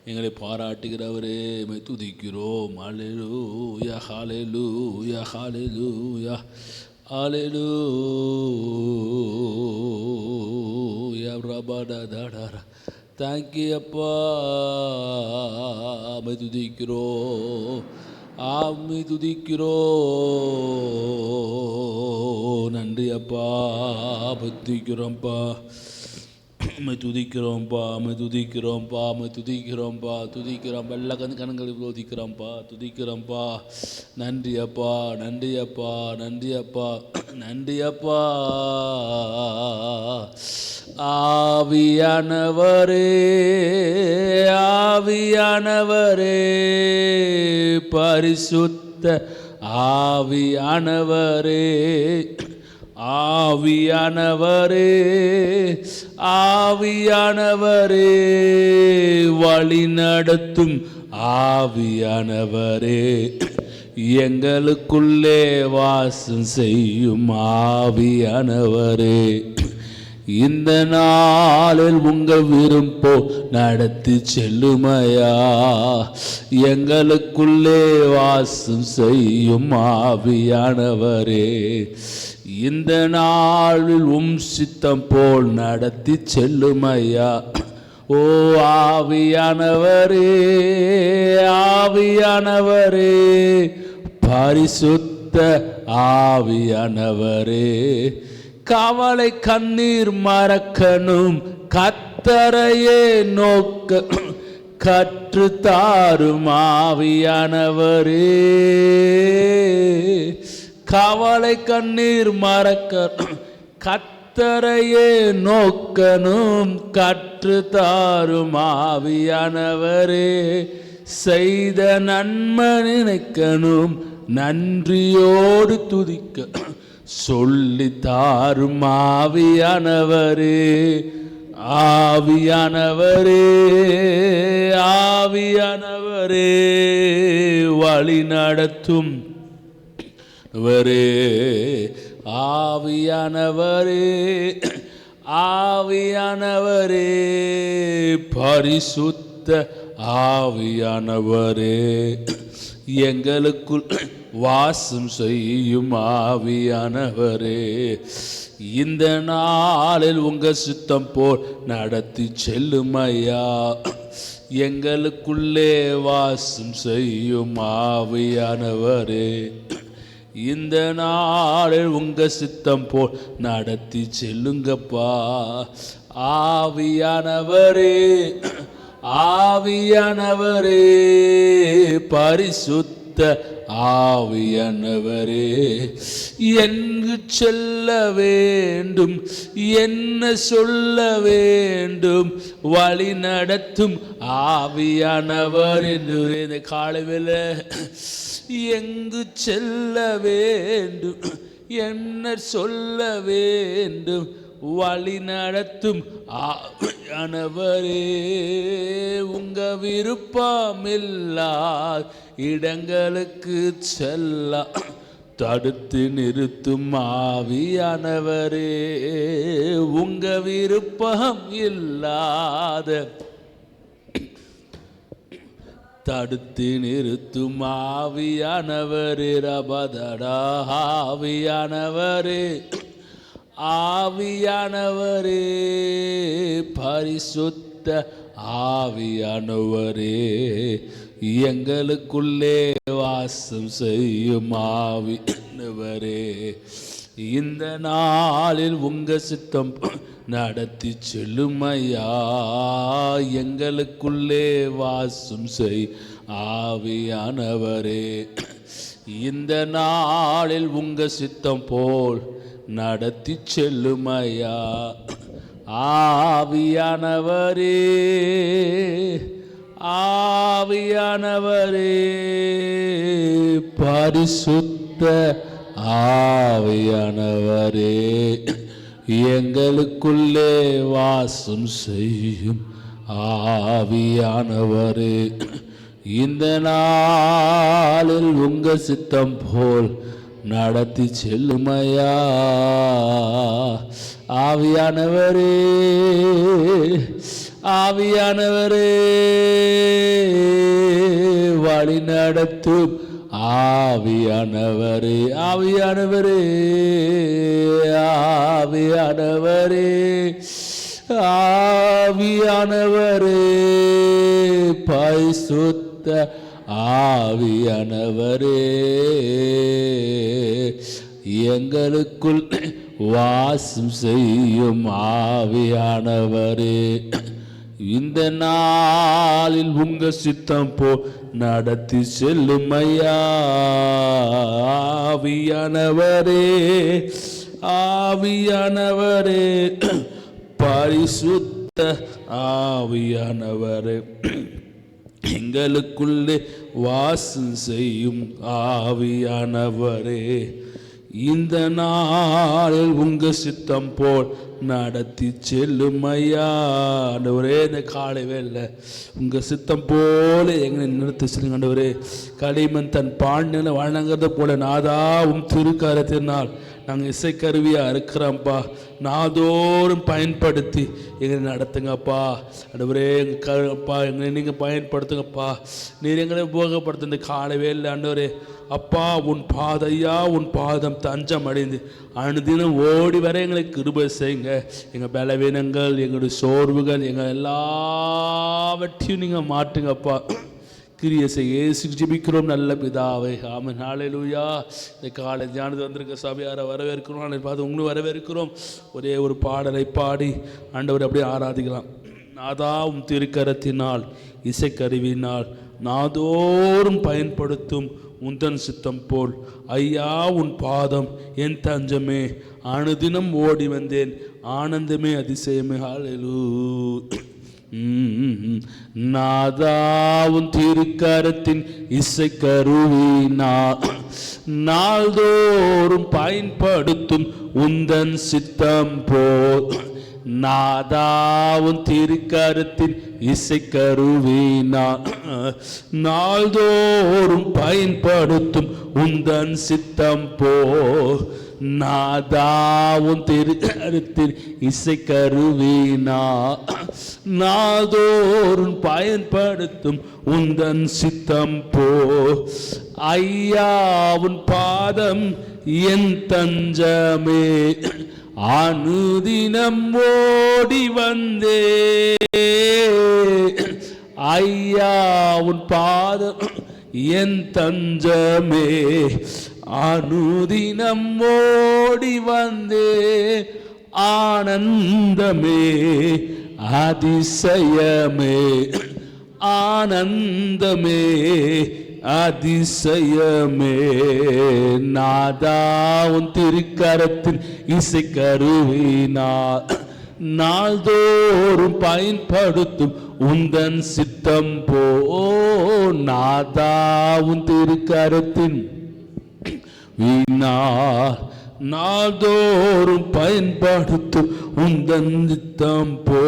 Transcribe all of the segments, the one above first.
எங்களை பாராட்டுகிறவரே மை துதிக்கிறோம். ஹல்லேலூயா ஹல்லேலூயா ஹல்லேலூயா ஹல்லேலூயா ரபடடடர. தேங்க்யூ அப்பா, மை துதிக்கிறோம். ஆமை துதிக்கிறோம். நன்றி அப்பா, துதிக்கிறோம்ப்பா, மை துதிக்கிறோம்ப்பா, மை துதிக்கிறோம்ப்பா, மை துதிக்கிறோம்ப்பா, துதிக்கிறோம். எல்லா கண்களை துதிக்கிறோம்ப்பா, துதிக்கிறோம்ப்பா. நன்றி அப்பா, நன்றி அப்பா, நன்றி அப்பா, நன்றி அப்பா. ஆவியானவரே, ஆவியானவரே, பரிசுத்த ஆவியானவரே, ஆவியானவரே, ஆவியானவரே, வழி நடத்தும் ஆவியானவரே, எங்களுக்குள்ளே வாசம் செய்யும் ஆவியானவரே, இந்த நாளில் உங்கள் விருப்போ நடத்தி செல்லுமையா, எங்களுக்குள்ளே வாசம் செய்யும் ஆவியானவரே, இந்த நாளில் சித்தம் போல் நடத்தி செல்லுமையா. ஓ ஆவியானவரே, ஆவியானவரே, பரிசுத்த ஆவியானவரே, கவலை கண்ணீர் மறக்கணும் கர்த்தரையே நோக்க கற்று தாரும் ஆவியானவரே, கவலை கண்ணீர் மறக்க கர்த்தரையே நோக்கணும் கற்று தாரும் ஆவியானவரே, செய்த நன்மை நினைக்கணும் நன்றியோடு துதிக்க சொல்லி தாரும் ஆவியானவரே, ஆவியானவரே, ஆவியானவரே, வழி நடத்தும் வரே, ஆவியானவரே, ஆவியானவரே, பரிசுத்த ஆவியானவரே, எங்களுக்குள் வாசம் செய்யும் ஆவியானவரே, இந்த நாளில் உங்க சித்தம் போல் நடத்தி செல்லுமையா, எங்களுக்குள்ளே வாசம் செய்யும் ஆவியானவரே, இந்த நாளில் உங்க சித்தம் போல் நடத்தி செல்லுங்கப்பா. ஆவியானவரே, ஆவியானவரே, பரிசுத்த ஆவியானவரே, எங்கு செல்ல வேண்டும் என்ன சொல்ல வேண்டும் வழி நடத்தும் ஆவியானவர் என்று இந்த காலையில் எங்கு செல்ல வேண்டும் என்ன சொல்ல வேண்டும் வழி நடத்தும் ஆவியானவரே, உங்க விருப்பமில்லா இடங்களுக்கு செல்ல தடுத்து நிறுத்தும் ஆவியானவரே, உங்க விருப்பம் இல்லாத தடுத்து நிறுத்தும் ஆவியானவரே, ரபதடா ஆவியானவரே, ஆவியானவரே, பரிசுத்த ஆவியானவரே, எங்களுக்குள்ளே வாசம் செய்யும் ஆவியானவரே, இந்த நாளில் உங்க சித்தம் நடத்தி செல்லுமையா, எங்களுக்குள்ளே வாசம் செய் ஆவியானவரே, இந்த நாளில் உங்க சித்தம் போல் நடத்தி செல்லுமையா. ஆவியானவரே, ஆவியானவரே, பரிசுத்த ஆவியானவரே, எங்களுக்குள்ளே வாசம் செய்யும் ஆவியானவரே, இந்த நாளில் உங்க சித்தம் போல் நடத்தி செல்லுமையா. ஆவியானவரே, ஆவியானவரே வழி நடத்தும் ஆவியானவரே ஆவியானவரே ஆவியானவரே ஆவியானவரே பரிசுத்த ஆவியானவரே எங்களுக்குள் வாசம் செய்யும் ஆவியானவரே இந்த நாளில் உங்க சித்தம் போ நடத்தி செல்லும் ஐயா ஆவியானவரே ஆவியானவரே பரிசுத்த ஆவியானவரே எங்களுக்குள்ளே வாசம் செய்யும் ஆவியானவரே இந்த நாளில் உங்க சித்தம் போல் நடத்தி செல்லும் ஐயா ஆண்டவரே இந்த காலை வேளை உங்க சித்தம் போல எங்களை நிறுத்தி செல்லுங்க ஆண்டவரே களிமண் தன் பாண்டியனை வழங்குறது போல நாதாவும் திருக்கரத்தினால் நாங்கள் இசைக்கருவியாக இருக்கிறோம்ப்பா நாதோறும் பயன்படுத்தி எங்களை நடத்துங்கப்பா ஆண்டவரே அப்பா எங்களை நீங்கள் பயன்படுத்துங்கப்பா நீர் எங்களை உபயோகப்படுத்த இந்த காலை வேளை ஆண்டவரே அப்பா உன் பாதையா உன் பாதம் தஞ்சம் அடைந்து அனுதினம் ஓடி வர எங்களை கிருபை செய்யுங்க எங்கள் பலவீனங்கள் எங்களுடைய சோர்வுகள் எங்கள் எல்லாவற்றையும் நீங்கள் மாற்றுங்கப்பா கிரியை செய்ய இயேசுக்கு ஜெபிக்கிறோம் நல்ல பிதாவே ஆமென் ஹல்லேலூயா இந்த காலை தியானத்து வந்திருக்க சபையாரை வரவேற்கிறோம் பார்த்து உங்களும் வரவேற்கிறோம் ஒரே ஒரு பாடலை பாடி ஆண்டவரை அப்படியே ஆராதிக்கலாம் நாதாவும் திருக்கரத்தினால் இசைக்கருவினால் நாதோறும் பயன்படுத்தும் உந்தன் சித்தம் போல் ஐயா உன் பாதம் என் தஞ்சமே அனுதினம் ஓடி வந்தேன் ஆனந்தமே அதிசயமே ஹல்லேலூயா நாதாவும் திருக்கரத்தின் இசைக்கருவினா நாள்தோறும் பயன்படுத்தும் உந்தன் சித்தம் போல் நாதாவும் திருக்கரத்தின் இசைக்கருவினா நாள்தோறும் பயன்படுத்தும் உந்தன் சித்தம் போல் நாதாவும் திருக்கரத்தின் இசைக்கருவினா நாதோறும் பயன்படுத்தும் உந்தன் சித்தம் போ ஐயாவுன் பாதம் என் தஞ்சமே அனுதினம் ஓடி வந்தே ஐயாவுன் பாதம் என் தஞ்சமே அனுதினம் ஓடி வந்தே ஆனந்தமே அதிசயமே ஆனந்தமே அதிசயமே நாதாவும் திருக்கரத்தின் இசைக்கருவினா நாள்தோறும் பயன்படுத்தும் உந்தன் சித்தம் போ நாதாவும் திருக்கரத்தின் வீணா நாள்தோறும் பயன்படுத்தும் உந்தன் சித்தம் போ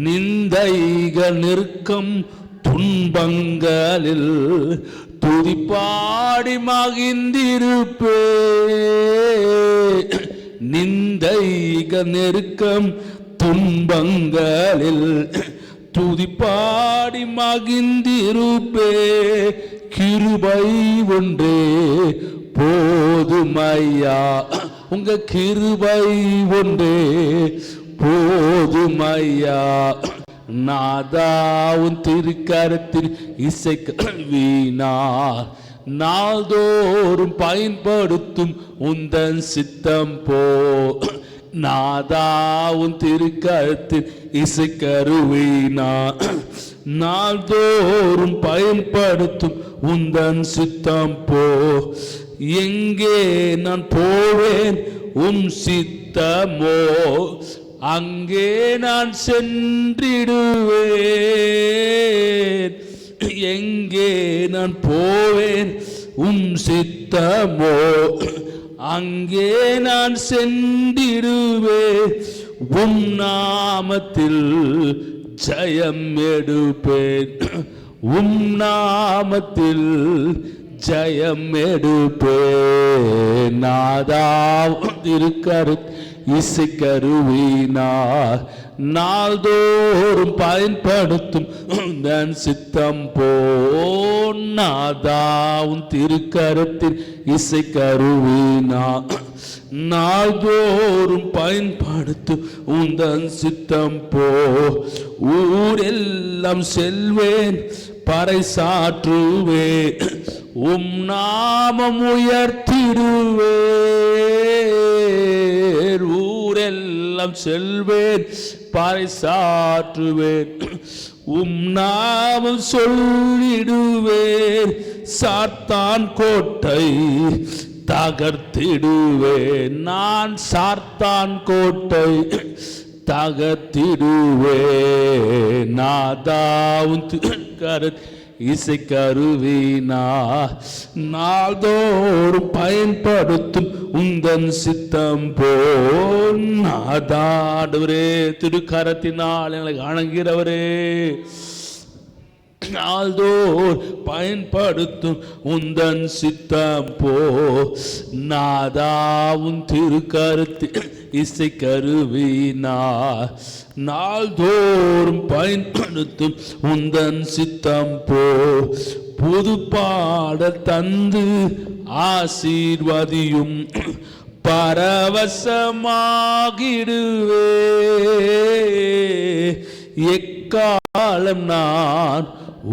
நிந்தைகள் நிற்கும் துன்பங்களில் துதிப்பாடி மகிழ்ந்திருப்பே நிந்தைகள் நெருக்கம் துன்பங்களில் துதிப்பாடி மகிழ்ந்திருப்பே கிருபை ஒன்றே போதுமையா உங்க கிருபை ஒன்றே போதுமையா நாதாவும் திருக்கரத்தில் இசைக்கருவினா நாள்தோறும் பயன்படுத்தும் உந்தன் சித்தம் போ நாதாவும் திருக்கரத்தில் இசைக்கருவினா நாள்தோறும் பயன்படுத்தும் உந்தன் சித்தம் போ எங்கே நான் போவேன் சித்தமோ அங்கே நான் சென்றிடுவேன் எங்கே நான் போவேன் சித்தமோ அங்கே நான் சென்றிடுவேன் நாமத்தில் ஜெயம் எடுப்பேன் நாமத்தில் ஜெயம் எடுப்பேன் நாதாவும் திருக்கரத்தின் இசைக்கருவினார் நாள்தோறும் பயன்படுத்தும் உந்தன் சித்தம் போல் நாதாவும் திருக்கரத்தில் இசைக்கருவினார் நாள்தோறும் பயன்படுத்தும் உந்தன் சித்தம் போ ஊரெல்லாம் செல்வேன் பறைசாற்றுவேன் உம் நாமம் உயர்த்திடுவேன் ஊரெல்லாம் செல்வேன் பறைசாற்றுவேன் உம் நாமம் சொல்லிடுவேன் சாத்தான் கோட்டை தகர்த்திடுவேன் நான் சாத்தான் கோட்டை தகர்த்திடுவேன் நாதாவும் இசைக்கருவினா நாள்தோறும் பயன்படுத்தும் உந்தன் சித்தம் போல் நாதாடுவரே திருக்கரத்தினால் எங்களை அணங்கிறவரே நாள்தோர் பயன்படுத்தும் உந்தன் சித்தம் போ நாதாவும் திருக்கருத்து இசைக்கருவினா நாள்தோறும் பயன்படுத்தும் உந்தன் சித்தம் போ புது பாடல் தந்து ஆசீர்வதியும் பரவசமாகிடுவே எக்காலம் நான்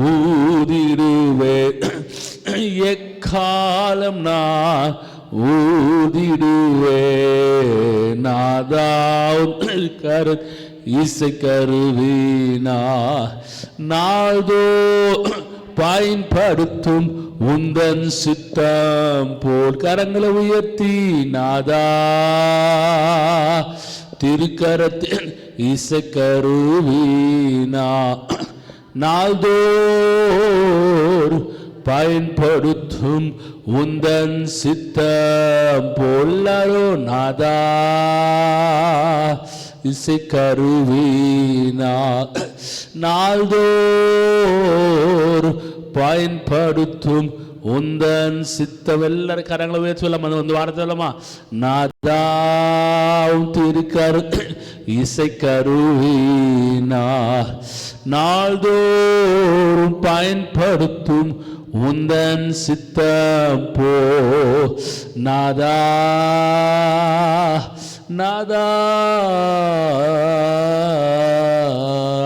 ஊதிடுவே எக்காலம் நான் ஊதிடுவே நாதாவும் கரு இசைக்கருவினா நாள்தோ பயன்படுத்தும் உந்தன் சித்தம் போல் கரங்களை உயர்த்தி நாதா திருக்கரத்தின் இசைக்கருவினா நாள்தோர் பயன்படுத்தும் உந்தன் சித்தம் போல்லரோ நாதா இசைக்கருவினா நாள்தோர் பயன்படுத்தும் உந்தன் சித்தம் எல்லாரும் கரங்களை உயர்த்தி சொல்லாம வந்து வார்த்தை சொல்லமா நாதாவும் திருக்கரு இசைக்கருவினா நாள்தோறும் பயன்படுத்தும் உந்தன் சித்தம் போ நாதா நாதா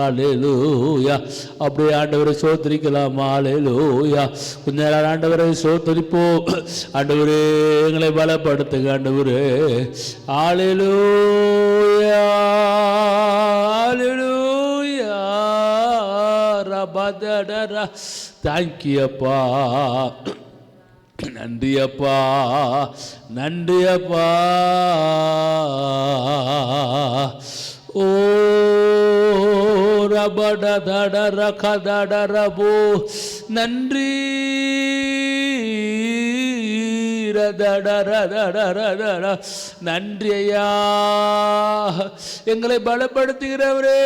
அல்லேலூயா அப்படியே ஆண்டவரை சோத்தரிக்கலாமா அல்லேலூயா கொஞ்ச நேரம் ஆண்டவரை சோத்தரிப்போம் ஆண்டவரே எங்களை பலப்படுத்துங்க ஆண்டவரே அல்லேலூயா அல்லேலூயா ரபதடரா தேங்க்யூ அப்பா நன்றி அப்பா நன்றி அப்பா ஓ ரபடதடர கதடரபோ நன்றி நன்றி ஐயா எங்களை பலப்படுத்துகிறவரே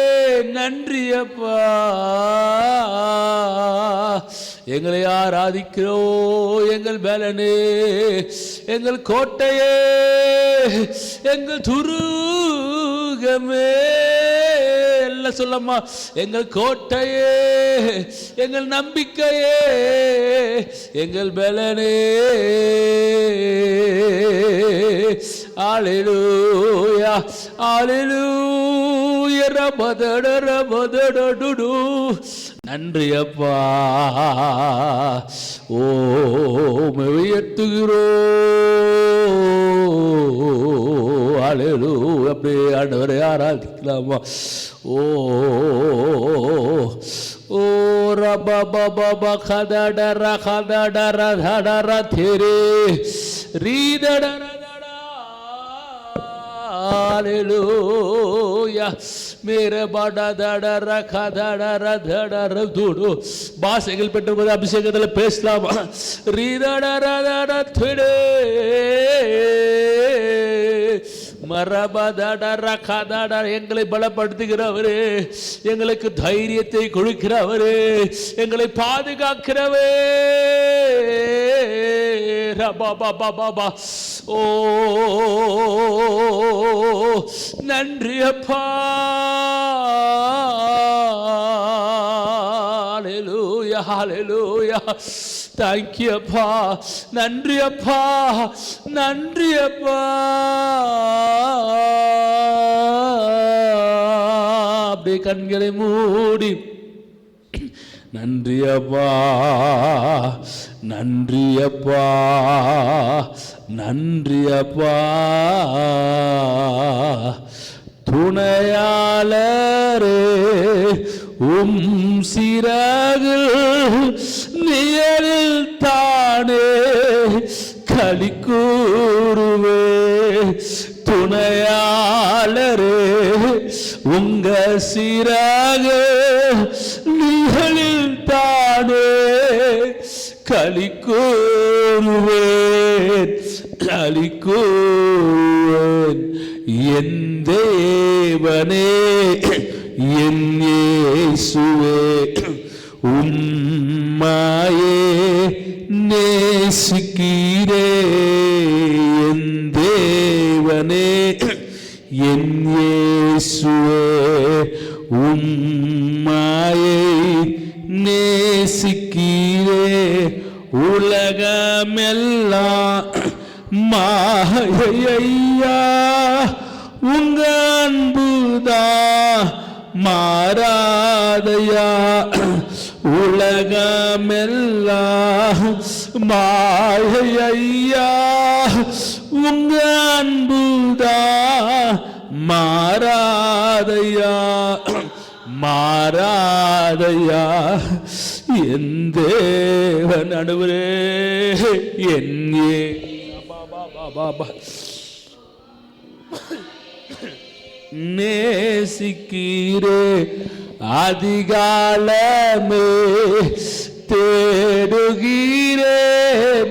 நன்றி அப்பா எங்களை ஆராதிக்கிறோ எங்கள் பலனே எங்கள் கோட்டையே எங்கள் துருகமே எல்லாம் சொல்லம்மா எங்கள் கோட்டையே எங்கள் நம்பிக்கையே எங்கள் பலனே அல்லேலூயா அல்லேலூயா ரபதட ரபதடடு நன்றி அப்பா ஓ உயர்த்துகிறோ அல்லேலூயா அப்படியே ஆண்டவரை ஆராதிக்கலாமா ஓ ஓ ரபபபப கதடர கதடர தடர தெரே ரீதடர Hallelujah. Mere bada dada rakha dada radha dudu. பாசைகள் பெற்ற அபிஷேகத்தில் பேசலாம். ரீதடா ரதடா திடே மரபதடா ரகதடா எங்களை பலப்படுத்துகிறவரே, எங்களுக்கு தைரியத்தை கொடுக்கிறவரே, எங்களை பாதுகாக்கிறவரே பாபா. ஓ நன்றி அப்பா. ஹல்லேலூயா ஹல்லேலூயா. தேங்க்யூ அப்பா. நன்றி அப்பா. நன்றி அப்பா. அப்படியே கண்களை மூடி நன்றி அப்பா. நன்றி அப்பா. நன்றி அப்பா. துணையாளரே சிறகு நிழலில் தானே களி கூறுவே. துணையாளரே உங்க சிறகு நிழலில் தானே களி கூறுவேன். களி கூறுவேன். என் தேவனே என் இயேசுவே உம்மையே நேசிக்கிறே. என் தேவனே என் இயேசுவே உம்மையே நேசிக்கிறே. உலகமெல்லாம் மாயையா உங்க அன்புதான் மாறாதையா. உலகமெல்லாம் மாயையா உங்க அன்புதான் மாறாதையா. மாறாதையா. என் தேவன் ஆண்டவரே என்னே பாபா நேசிக்கிறே. அதிகாலமே தேடுகிறேன்.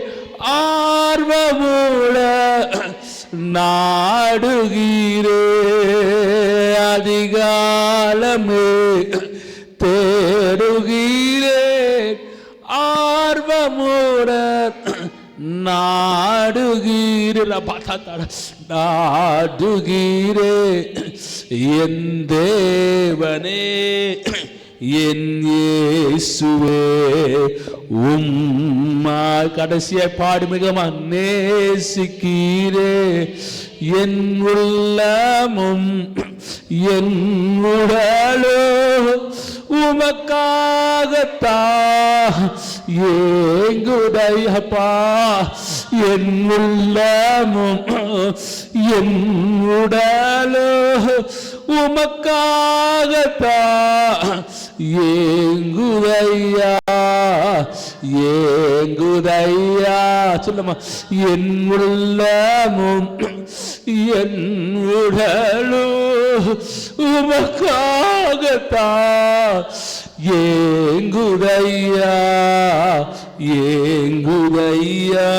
ஆர்வமுள்ள நாடுகிறே. அதிகாலமே தேடுகிறேன். ஆர்வமுள்ள நாடுகிறே. நாடுகிறே. என் தேவனே என் இயேசுவே உம்மா. கடைசியாய் பாடு மிகமா நேசிக்கிறே. என் உள்ளமும் என் உடலோ உமக்காகத்தா ஏங்குதையப்பா. என் உள்ளமும் என் உடலோ உமக்காகத்தா ஏங்குதையா. ஏங்குதையா. சொல்லுமா. என் உள்ளமும் என் உடலோ உமக்காகத்தா ஏங்குதையா. ஏங்குதையா.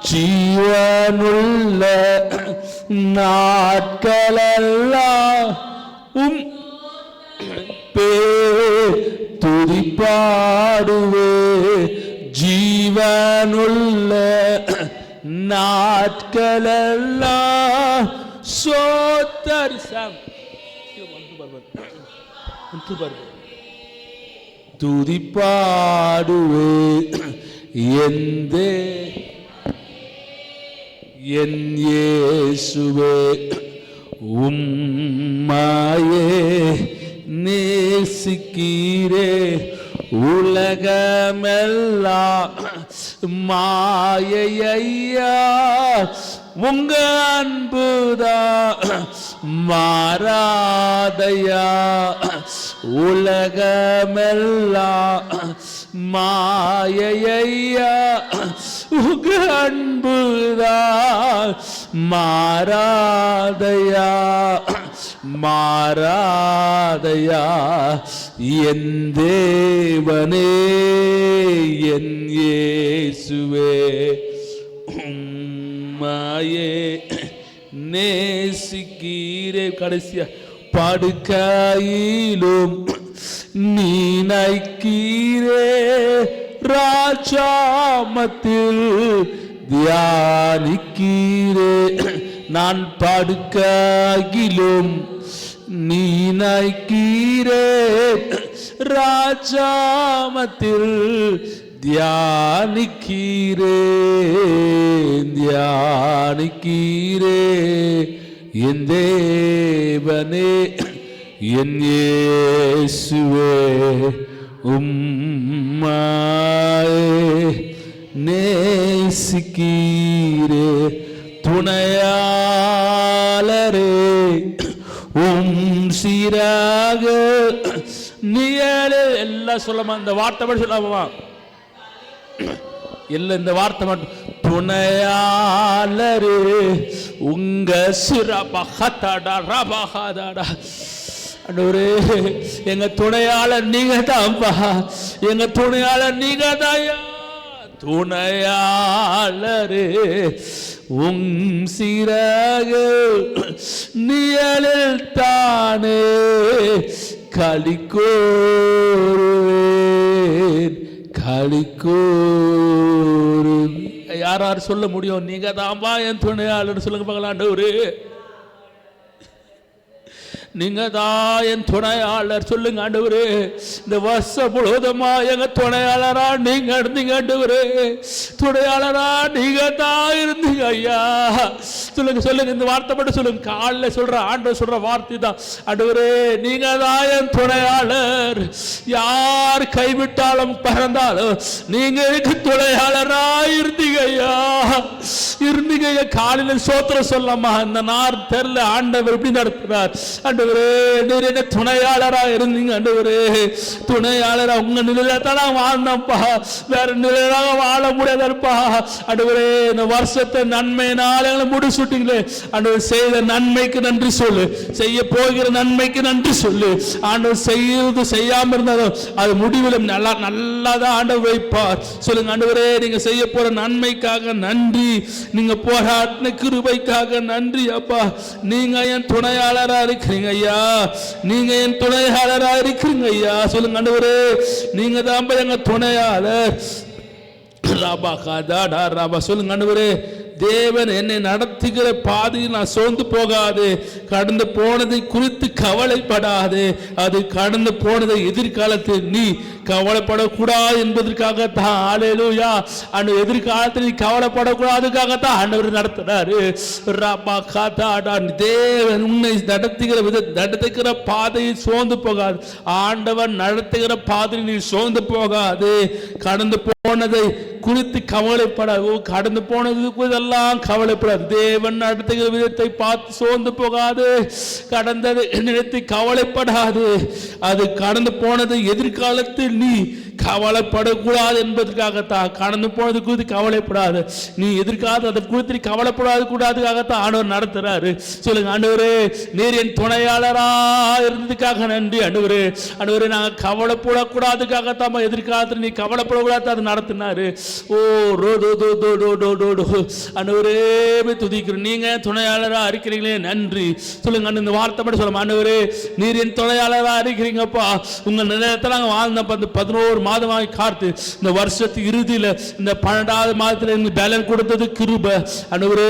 ஜீவனுள்ள நாட்களெல்லாம் துதிப்பாடுவே. ஜீவனுள்ள நாட்களெல்லாம் சோத்தரிசம் துதிப்பாடுவே. என் இயேசுவே உம்மையே நேசிக்கிறே. உலகமெல்லாம் மாயையா உங்க அன்புதா மாறாதையா. உலகமெல்லாம் மாயையா உங்க அன்புதா மாறாதையா. மாறாதையா. என் தேவனே என் இயேசுவே உம்மையே நேசிக்கிறே. கடைசியா படுக்கையிலும் நீ நைக்கிறே. ராஜாமத்தில் தியானிக்கீரே. நான் படுக்கையிலும் நீனாய்க்கீரே, ராஜாமத்தில் தியானிக்கீரே தியானிக்கீரே. என் தேவனே என் இயேசுவே, உம்மாயே நேசிக்கீரே. துணையாளரே சீராக நிழலே. எல்லாம் சொல்லமா, இந்த வார்த்தை மட்டும் சொல்லாமா? எல்லாம் இந்த வார்த்தை மட்டும். துணையாளரே உங்க சிரபகதடா ரபகதடா. அண்டவரே, எங்க துணையாளர் நீங்க தான்ப்பா, எங்க துணையாளர் நீங்க தாயா. துணையாளரே சிறக நிழலில் தானே களிக்கோருவேன் களிக்கோரு. யார் யார் சொல்ல முடியும்? நீங்க தான்பா என் துணையாளர் சொல்லுங்க பார்க்கலாம். ஆண்டவரே, நீங்க தான் என் துணையாளர் சொல்லுங்க ஆண்டவரே. இந்த வருஷம் முழுவதுமா எங்க துணையாளரா நீங்க இருந்தீங்க ஆண்டவரே. துணையாளரா நீங்க தான் இருந்தீங்க ஐயா. சொல்லுங்க சொல்லுங்க, இந்த வார்த்தை மட்டும் சொல்லுங்க. காலைல சொல்ற ஆண்டவர் சொல்ற வார்த்தை தான். ஆண்டவரே, நீங்க தான் என் துணையாளர். யார் கைவிட்டாலும் பறந்தாலும் நீங்க எனக்கு துணையாளரா இருந்தீங்க ஐயா. இருந்தீங்க ஐயா. காலையில சோத்திரம் சொல்லாமா? இந்த நார் தெரியல ஆண்டவர் எப்படி நடத்துறார். ஆண்டவரே, துணையாளரா இருந்தீங்க ஆண்டவரே. துணையாளரா உங்க நிலையில தான் வாழ்ந்தப்பா, வேற நிலையிலாக வாழ முடியாதப்பா. ஆண்டவரே, இந்த வருஷத்தை நன்மையினால முடிச்சுட்டீங்களே ஆண்டவர். செய்த நன்மைக்கு நன்றி சொல்லு, செய்ய போகிற நன்மைக்கு நன்றி சொல்லு. ஆண்டவர் செய்யறது செய்யாம இருந்தாலும் அது முடிவில் நல்லாதான் ஆண்டவர் வைப்பார். சொல்லுங்க ஆண்டவரே, நீங்க செய்ய போற நன்மைக்காக நன்றி, நீங்க போராட்டின கிருபைக்காக நன்றி அப்பா. நீங்க என் துணையாளரா இருக்கிறீங்க ஐயா. நீங்க என் துணையாளரா இருக்கிறீங்க ஐயா. சொல்லுங்க ஆண்டவரே, நீங்க தான் எங்க துணையாளர். சொல்லுங்க ஆண்டவரே, தேவன் என்னை நடத்துகிற பாதையில் நான் சோர்ந்து போகாது. கடந்து போனதை குறித்து கவலைப்படாது. அது கடந்து போனதை எதிர்காலத்தில் நீ கவலைப்படக்கூடாது என்பதற்காகத்தான். ஹல்லேலூயா. அந்த எதிர்காலத்தில் நீ கவலைப்படக்கூடாதுக்காகத்தான் ஆண்டவர் நடத்துறாரு. தேவன் உன்னை நடத்துகிற பாதையை சோர்ந்து போகாது. ஆண்டவர் நடத்துகிற பாதையில் நீ சோர்ந்து போகாது. கடந்து போனதை குறித்து கவலைப்படாது. கடந்து போனது எல்லாம் கவலைப்படாது. தேவன் நடத்துகிற விதத்தை பார்த்து சோர்ந்து போகாது. கடந்ததை நினைத்து கவலைப்படாது. அது கடந்து போனது எதிர்காலத்தில் நீ கவலைப்படக்கூடாது என்பதற்காகத்தான். கடந்து போனது குறித்து கவலைப்படாது. நீ எதிர்காலத்தில் அதை குறித்து கவலைப்படாது கூடாதுக்காகத்தான் ஆண்டவர் நடத்துறாரு. சொல்லுங்க ஆண்டவரே, நீர் என் துணையாளரா இருந்ததுக்காக நன்றி ஆண்டவரே. ஆண்டவரே, நாங்கள் கவலைப்படக்கூடாதுக்காகத்தான் எதிர்காலத்தில் நீ கவலைப்படக்கூடாது அது நடத்தினாரு. ஓ ரோ தோ தோ தோ டோ டோ டோ டோ. ஆண்டவரே, துதிக்கிறோம். நீங்க துணையாளரா இருக்கிறீங்களே நன்றி. சொல்லுங்க. இந்த வார்த்தை மட்டும் சொல்லுங்க. ஆண்டவரே, நீர் என் துணையாளரா இருக்கிறீங்கப்பா. உங்க நிலையத்தில் நாங்கள் வாழ்ந்தப்ப 11 மாதமாய் காத்து இந்த வருஷத்து இறுதியில் இந்த 12வது மாதத்தில் எனக்கு பலன் கொடுத்தது கிருபை ஆண்டவரே.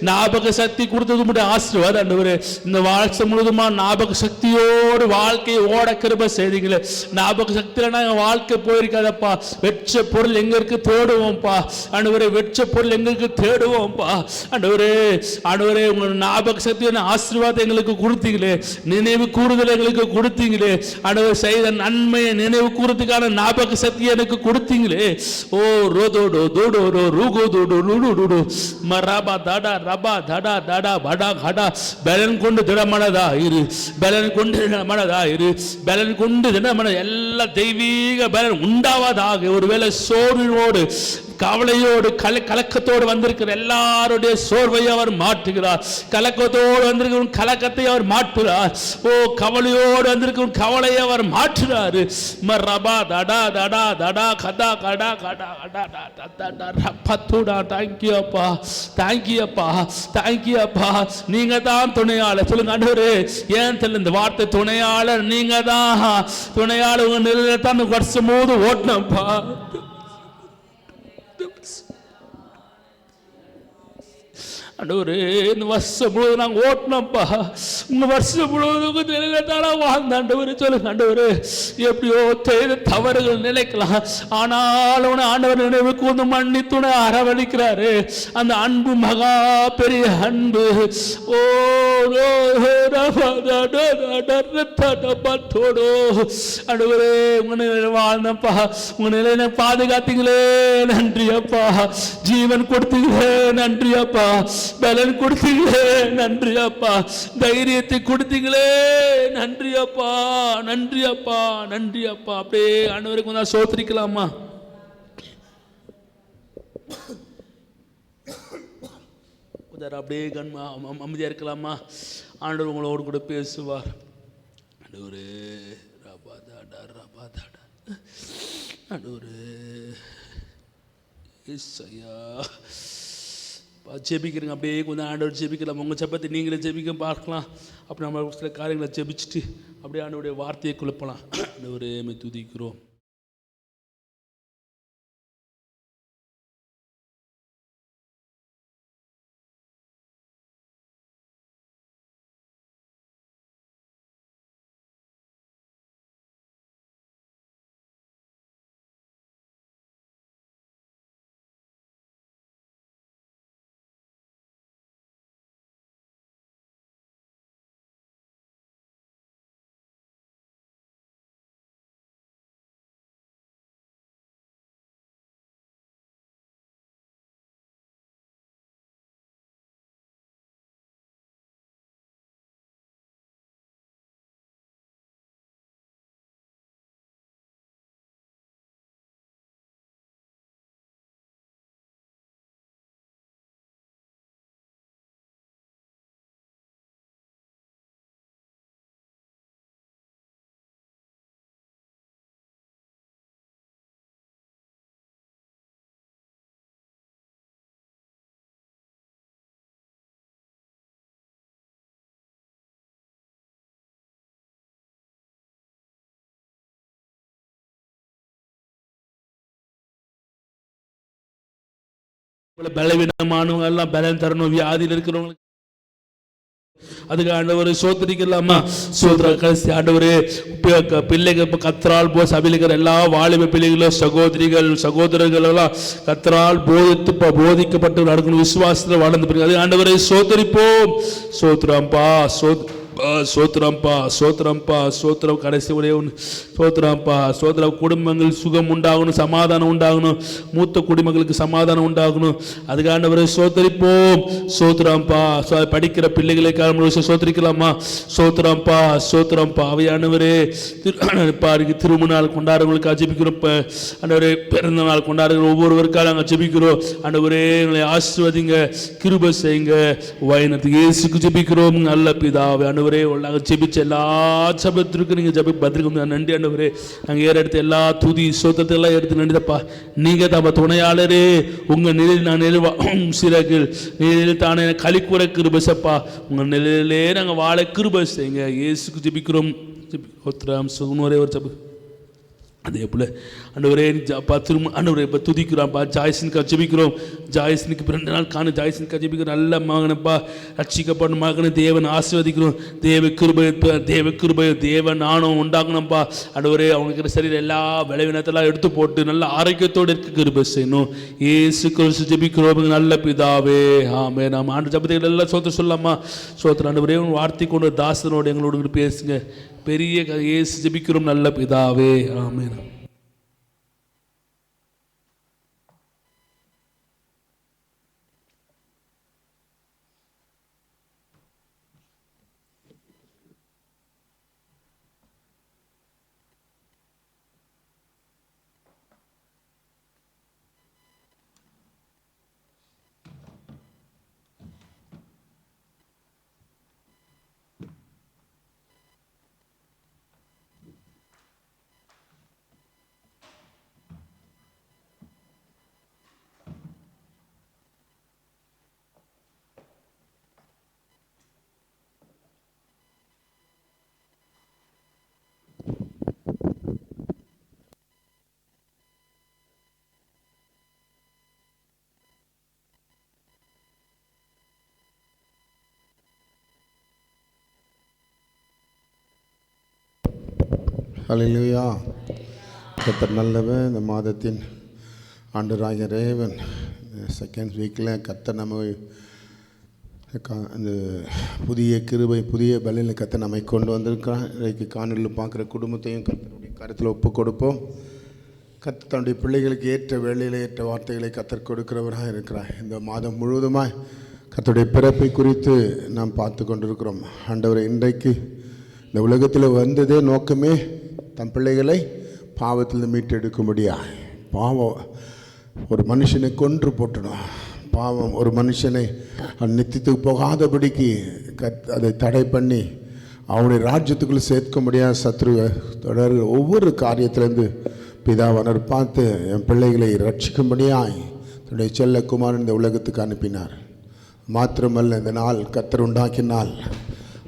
ஞாபக சக்தி கொடுத்தது மட்டும் ஆசீர்வாதம் ஆண்டவரே. இந்த வாழ்க்கை முழுதுமா ஞாபக சக்தியோடு வாழ்க்கையை ஓட கிருபை செய்தீங்களே. ஞாபக சக்தியில நாங்கள் வாழ்க்கை போயிருக்காதப்பா. வெச்ச பொருள் எங்க இருக்கு தேடுவோம்ப்பா ஆண்டவரே. வெச்ச பொருள் எங்களுக்கு தேடுவோம்ப்பா ஆண்டவரே. ஆண்டவரே, உங்க ஞாபக சக்தியான ஆசீர்வாதம் எங்களுக்கு கொடுத்தீங்களே. நினைவு கூறுதல் எங்களுக்கு கொடுத்தீங்களே ஆண்டவர். செய்த நன்மையை நினைவு கூறுறதுக்கான ஞாபக சக்தி எனக்கு கொடுத்தீங்களே. ஓ ரோதோடோ தோடோடோ ரூகோதோடோ லுடுடுடு மரபா தடா ரபா தடா தடா படா கடா. பலன் கொண்டு திடமனதா இரு, பலன் கொண்டு திடமனதா இரு, பலன் கொண்டு திடமன எல்லா தெய்வீக பலன் உண்டாவதாக. ஒருவேளை சோர்வோடு கவலையோடு கலக்கத்தோடு வந்திருக்கிற எல்லாருடைய சோர்வை அவர் மாற்றுகிறார். கலக்கத்தோடு வந்திருக்கிற கலக்கத்தை அவர் மாற்றுகிறார். ஓ கவலையோடு வந்திருக்கிற கவலையை அவர் மாற்றுகிறார். மரபா தடா தடா தடா கதா கடா கடா கடா பத்துடா. தேங்க்யூ அப்பா, தேங்க்யூ அப்பா, தேங்க்யூ அப்பா. நீங்க தான் துணையாளர். சொல்லுங்க ஆண்டவரே, ஏன் தெரியல இந்த வார்த்தை துணையாளர். நீங்க தான் துணையாளர். உங்க நிலையில தான் வருஷம் போது ஓட்டணும்ப்பா. ஆண்டவரே, இந்த வருஷம் முழுவதும் நாங்கள் ஓட்டினோம்ப்பா. உங்கள் வருஷம் முழுவதும் நிலையில்தானா வாழ்ந்த ஆண்டவரே சொல்லுங்க. ஆண்டவரே, எப்படியோ செய்த தவறுகள் நினைக்கலாம், ஆனாலும் ஆண்டவர் நினைவு கூர்ந்து மன்னித்துணை அரவணைக்கிறாரு. அந்த அன்பு மகா பெரிய அன்பு. ஓ ஆண்டவரே, உங்க நிலையில வாழ்ந்தப்பா, உங்க நிலையில பாதுகாத்தீங்களே, நன்றி அப்பா. ஜீவன் கொடுத்தீங்களே, நன்றி அப்பா. பலன் கொடுத்தீங்களே, நன்றி அப்பா. தைரியத்தை கொடுத்தீங்களே, நன்றி அப்பா, நன்றி அப்பா, நன்றி அப்பா. அப்படியே ஆண்டவருக்கு வந்து சோத்திரிக்கலாமா? அப்படியே அமைதியா இருக்கலாமா? ஆண்டவர் உங்களோடு கூட பேசுவார். ஆண்டவரே, ரபாதாடா ரபாதாடா, ஆண்டவரே இயேசுயா. ஜெபிக்கிறீங்க, அப்படியே கொஞ்சம் ஆண்டவர் ஜெபிக்கலாம். உங்கள் ஜெபத்தை நீங்களே ஜெபிக்க பார்க்கலாம். அப்படி நம்ம சில காரியங்களை ஜெபிச்சுட்டு அப்படியே ஆண்டவருடைய வார்த்தையை குழப்பலாம். ஆண்டவரே, துதிக்கிறோம். பலவீனமானவங்க எல்லாம் பலன் தரணும். வியாதியில் இருக்கிறவங்களுக்கு அதுக்கு ஆண்டவர் சோதரிக்கலாமா? சோதர கடைசி ஆண்டவரே, பிள்ளைகள் கத்தரால் சபையில் எல்லா வாலிப பிள்ளைகளும் சகோதரிகள் சகோதரர்கள் எல்லாம் கத்தரால் போதிக்கப்பட்டு நடக்கணும், விசுவாசத்தில் வளர்ந்து பிறகு அது ஆண்டவரை சோதரிப்போம். சோத்ரம்பா சோத்ரம்பா சோத்ரம்பா சோத்ரம். கடைசி உடைய சோத்ரம்பா சோத்ர. குடும்பங்கள் சுகம் உண்டாகணும், சமாதானம் உண்டாகணும், மூத்த குடிமக்களுக்கு சமாதானம் உண்டாகணும். அதுக்காண்டவரை சோத்தரிப்போம். சோத்ரம்பா. படிக்கிற பிள்ளைகளை சோத்தரிக்கலாமா? சோத்ரம்பா சோத்ரம்பா. அவையானவரே, திருமண நாள் கொண்டாடுறவங்களுக்கு அஜபிக்கிறோம். ஆண்டவரே, பிறந்த நாள் கொண்டாடுகிற ஒவ்வொருவருக்காக நாங்கள் ஜெபிக்கிறோம். ஆண்டவரே, எங்களை ஆசீர்வதிங்க, கிருபை செய்யுங்க. வயனத்துக்கு இயேசுக்கு ஜெபிக்கிறோம் நல்ல பிதாவே. ஆண்டவரே, நாங்கள் ஜெபிச்ச எல்லா ஜெபத்திற்கும் நீங்கள் ஜெபி பதிலுக்கு நன்றி. ஆண்டவரே, நாங்கள் எடுத்த எல்லா துதி சோத்தத்தை எல்லாம் எடுத்து நன்றிதப்பா. நீங்கள் தான் துணையாளரே. உங்கள் நிலையில் நான் சிறகில் நிலையில் தானே களிக்கூற கிருபசப்பா. உங்கள் நிலையிலே நாங்கள் வாழ கிருபை செய்யுங்க. இயேசுக்கு ஜெபிக்கிறோம். ஒரே ஒரு ஜெபம். அதே போல் ஆண்டவரே, ஆண்டவரே இப்போ துதிக்கிறோம்ப்பா. ஜாய்சனுக்கு ஜெபிக்கிறோம். ஜாய்சனுக்கு 2 நாள் காண ஜாய்சனுக்கு ஜெபிக்கிறோம். நல்ல மகனப்பா, ரட்சிக்கப்பட்ட மகனை தேவன் ஆசீர்வதிக்கிறோம். தேவ கிருபை தேவ நாணம் உண்டாகணும்ப்பா. ஆண்டவரே, அவங்களுக்கு சரீரம் எல்லா விளைவினத்தெல்லாம் எடுத்து போட்டு நல்ல ஆரோக்கியத்தோடு இருக்க கிருபை செய்யணும். இயேசு கிறிஸ்து ஜெபிக்கிறோம் நல்ல பிதாவே, ஆமே. நாம் ஆண்டு ஜெபத்தை எல்லாம் சோத்திரம் சொல்லலாமா? சோத்திரம். ஆண்டவரே, வார்த்தை கொண்டு தாசனோடு எங்களோடு பேசுங்க. பெரிய இயேசு ஜெபிக்கிறோம் நல்ல பிதாவே, ஆமென். ஹல்லேலூயா. கர்த்தர் நல்லவன். இந்த மாதத்தின் ஆண்டவராகிய தேவன் செகண்ட் வீக்கில் கர்த்தர் நம்ம அந்த புதிய கிருபை புதிய பலியில் கர்த்தர் நம்மை கொண்டு வந்திருக்கிறான். இன்றைக்கு காணொலியில் பார்க்குற குடும்பத்தையும் கர்த்தருடைய கருத்தில் ஒப்பு கொடுப்போம். கர்த்தர் தன்னுடைய பிள்ளைகளுக்கு ஏற்ற வேலையில் ஏற்ற வார்த்தைகளை கர்த்தர் கொடுக்கிறவராக இருக்கிறார். இந்த மாதம் முழுவதுமாய் கர்த்தருடைய பிறப்பை குறித்து நாம் பார்த்து கொண்டிருக்கிறோம். ஆண்டவரை இன்றைக்கு இந்த உலகத்தில் வந்ததே நோக்கமே தன் பிள்ளைகளை பாவத்தில் மீட்டெடுக்கும்படியா. பாவம் ஒரு மனுஷனை கொன்று போட்டணும். பாவம் ஒரு மனுஷனை நித்தியத்துக்கு போகாதபடிக்கு அதை தடை பண்ணி அவனுடைய ராஜ்யத்துக்குள்ளே சேர்க்க முடியாத சத்ருவை தொடர்கிற ஒவ்வொரு காரியத்திலேருந்து பிதாவானவர் பார்த்து என் பிள்ளைகளை ரட்சிக்கும்படியாய் தன்னுடைய செல்ல குமாரன் இந்த உலகத்துக்கு அனுப்பினார். மாத்திரமல்ல, இந்த நாள் கர்த்தர் உண்டாக்கினால்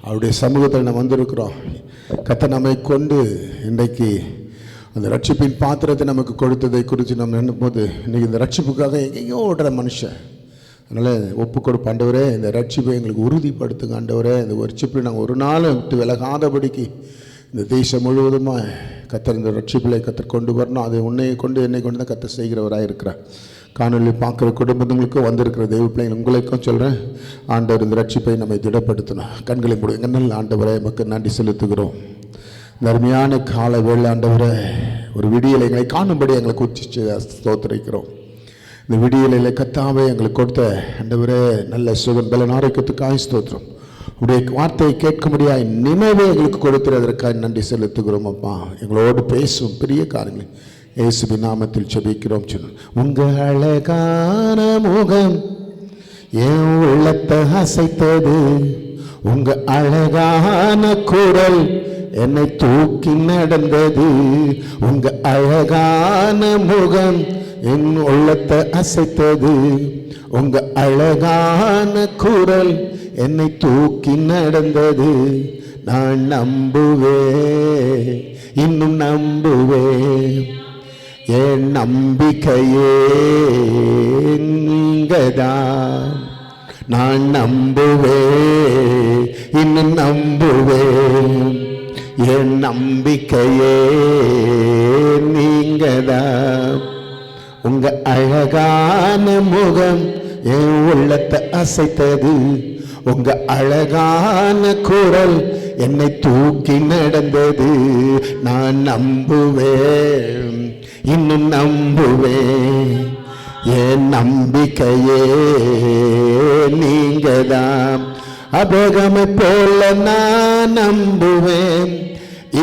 அவருடைய சமூகத்தில் நம்ம வந்திருக்கிறோம். கர்த்தர் நம்மை கொண்டு இன்றைக்கு அந்த ரட்சிப்பின் பாத்திரத்தை நமக்கு கொடுத்ததை குறித்து நம்ம நினைப்போது இன்றைக்கி இந்த ரட்சிப்புக்காக எங்கேயோ ஓடுற மனுஷன். அதனால் ஒப்பு கொடுப்ப ஆண்டவரே, இந்த ரட்சிப்பை எங்களுக்கு உறுதிப்படுத்துங்க ஆண்டவரே. இந்த ரட்சிப்பில் நாங்கள் ஒரு நாள் விட்டு விலகாதபடிக்கு இந்த தேசம் முழுவதுமாக கர்த்தர் இந்த ரட்சிப்பில் கர்த்தர் கொண்டு வரணும். அதை உன்னை கொண்டு என்னை கொண்டு தான் கர்த்தர் செய்கிறவராக இருக்கிறார். காணொலி பார்க்குற குடும்பத்துங்களுக்கும் வந்திருக்கிற தெய்வ பிள்ளைங்க உங்களுக்கும் சொல்கிறேன், ஆண்டவர் இந்த ரட்சிப்பை நம்மை திடப்படுத்தணும். கண்களை மூடுங்க. நல்ல ஆண்டவரே, நமக்கு நன்றி செலுத்துகிறோம். இந்த அருமையான கால வேளை ஆண்டவரே, ஒரு விடியலை எங்களை காணும்படி எங்களை குறித்து ஸ்தோத்திரிக்கிறோம். இந்த விடியலை கத்தாவே எங்களுக்கு கொடுத்த ஆண்டவரே நல்ல சுகம் பலன் ஆரோக்கியத்துக்காக ஸ்தோத்திரம். உடைய வார்த்தையை கேட்க முடியாத நினைவை எங்களுக்கு கொடுத்துறதற்காக நன்றி செலுத்துகிறோம். அப்பா, எங்களோடு பேசும் பெரிய காரியங்கள் இயேசுவின் நாமத்தில் ஜெபிக்கிறோம். சொன்னோம், உங்கள் அழகான முகம் என் உள்ளத்தை அசைத்தது, உங்க அழகான குரல் என்னை தூக்கி நடந்தது, உங்க அழகான முகம் என் உள்ளத்தை அசைத்தது, உங்க அழகான குரல் என்னை தூக்கி நடந்தது. நான் நம்புவேன், இன்னும் நம்புவேன், என் நம்பிக்கையே நீங்கதான். நான் நம்புவேன், இன்னும் நம்புவேன், என் நம்பிக்கையே நீங்கதான். உங்க அழகான முகம் என் உள்ளத்தை அசைத்தது, உங்க அழகான குரல் என்னை தூக்கி நடந்தது. நான் நம்புவேன், இன்னும் நம்புவேன், என் நம்பிக்கையே நீங்கதான். ஆபிரகாமை போல நான் நம்புவேன்,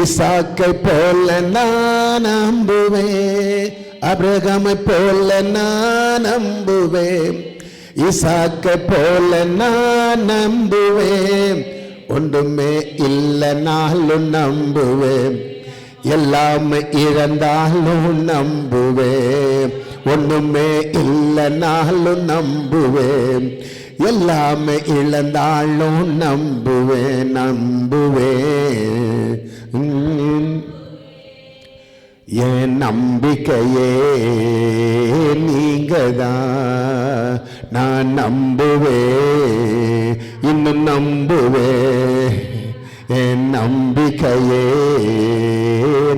ஈசாக்கை போல நான் நம்புவேன். ஆபிரகாமை போல நான் நம்புவேன், ஈசாக்கை போல நான் நம்புவேன். ஒன்றுமே இல்லைனாலும் நம்புவேன், எல்லாமே இழந்தாலும் நம்புவேன். ஒன்றுமே இல்லைனாலும் நம்புவேன், எல்லாமே இழந்தாலும் நம்புவேன். நம்புவேன், என் நம்பிக்கையே நீங்கதான். நான் நம்புவேன், இன்னும் நம்புவேன், என் நம்பிக்கையே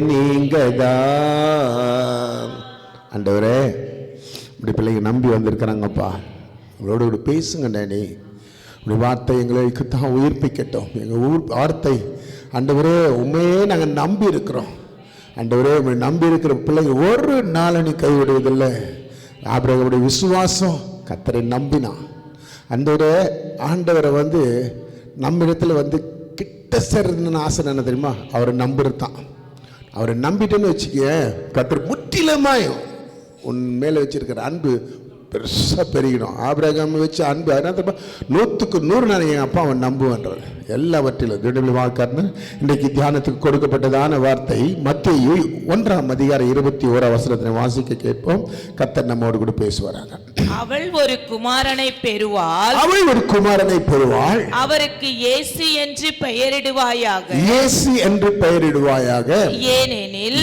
நீங்கதான். ஆண்டவரே, இப்படி பிள்ளைங்க நம்பி வந்திருக்கிறாங்கப்பா, உங்களோட இப்படி பேசுங்க டேடி. இப்படி வார்த்தை எங்களுக்கு தான் உயிர்ப்பிக்கட்டும். எங்கள் வார்த்தை ஆண்டவரே உண்மையே நாங்கள் நம்பி இருக்கிறோம். ஆண்டவரே, உங்களை நம்பி இருக்கிற பிள்ளைங்க ஒரு நாளை கைவிடுவதில்லை. ஆபிரகாமுடைய விசுவாசம் கர்த்தரை நம்பினான். ஆண்டவரை நம்ம இடத்துல கிட்ட சேர்றதுன்னு ஆசை என்ன தெரியுமா? அவரை நம்புறதான். அவரை நம்பிட்டேன்னு வச்சுக்க, கர்த்தர் முற்றிலுமாய் உன் மேலே வச்சிருக்கிற அன்பு பெருசாக பெருகிடும். ஆபிரகாம் வச்சு அன்பு அதனால 100க்கு 100 நான் என் அப்பா அவன் நம்புவேன்றார். எல்லாவற்றிலும் திடீர்னு வாழ்க்காருன்னு இன்றைக்கு தியானத்துக்கு கொடுக்கப்பட்டதான வார்த்தை மத்தேயு 1:21 வாசிக்க கேட்போம். கர்த்தர் நம்மோடு கூட பேசுவாராங்க. அவள் ஒரு குமாரனை பெறுவாள், அவள் ஒரு குமாரனை பெறுவாள், அவருக்கு இயேசு என்று பெயரிடுவாயாக. இயேசு என்று பெயரிடுவாயாக. ஏனெனில்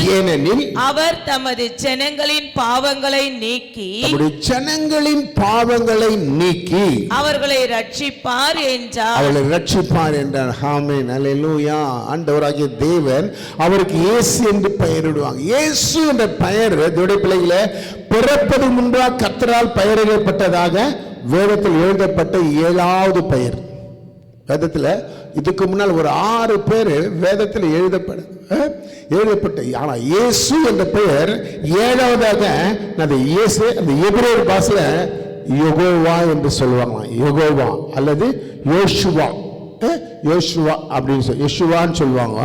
அவர் தமது ஜனங்களின் பாவங்களை நீக்கி, தம்முடைய ஜனங்களின் ஜனங்களின் பாவங்களை நீக்கி அவர்களை ரட்சிப்பார் என்றார். அவர்களை ரட்சிப்பார் என்றார். ஆமென், அல்லேலூயா. ஆண்டவராகிய தேவன் அவருக்கு இயேசு என்று பெயரிடுவாங்க. இயேசு என்ற பெயர் தேவனுடைய பிள்ளைகளே பிறப்பது முன்பாக கர்த்தரால் பெயரிடப்பட்டதாக வேதத்தில் எழுதப்பட்ட 7வது பெயர். வேதத்தில் இதுக்கு முன்னால் ஒரு 6 பேர் வேதத்தில் எழுதப்பட்ட, ஆனா இயேசு என்ற பெயர் 7வதாக அந்த இயேசு அந்த எபிரேய பாஷையில யெகோவா என்று சொல்லுவாங்க. யெகோவா அல்லது யோசுவா, யோசுவா அப்படின்னு யெஷுவான்னு சொல்லுவாங்க.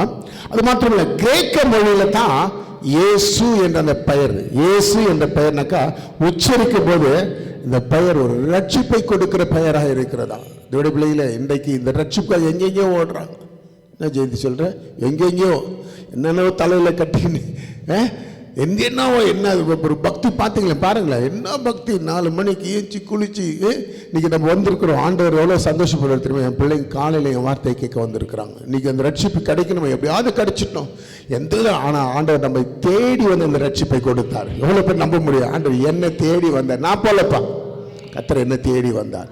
அது மாத்திரமல்ல, கிரேக்க மொழியில தான் இயேசு என்ற அந்த பெயர், இயேசு என்ற பெயர்னாக்கா உச்சரிக்கும் போது இந்த பெயர் ஒரு ரட்சிப்பை கொடுக்கிற பெயராக இருக்கிறதா. தேவனுடைய பிள்ளைகளே, இன்றைக்கு இந்த ரட்சிப்புக்காக எங்கெங்கயோ ஓடுறாங்க. என்ன ஜெயந்தி சொல்ற, எங்கெங்கயோ என்னென்ன தலையில் கட்டின்னு என்னவோ என்ன ஒரு பக்தி பார்த்தீங்களே, பாருங்களேன் என்ன பக்தி. 4 மணிக்கு ஏஞ்சி குளிச்சு இன்னைக்கு நம்ம வந்திருக்கிறோம். ஆண்டவர் எவ்வளோ சந்தோஷப்படுற தெரியுமா. என் பிள்ளைங்க காலையில் என் வார்த்தை கேட்க வந்திருக்கிறாங்க. இன்னைக்கு அந்த ரட்சிப்பு கிடைக்கணும், எப்படியாவது கிடைச்சிட்டோம் எந்த. ஆனால் ஆண்டவர் நம்ம தேடி வந்து அந்த ரட்சிப்பை கொடுத்தார். எவ்வளோ பேர் நம்ப முடியும், ஆண்டவர் என்ன தேடி வந்தார். நான் போலப்பா, கர்த்தர் என்ன தேடி வந்தார்,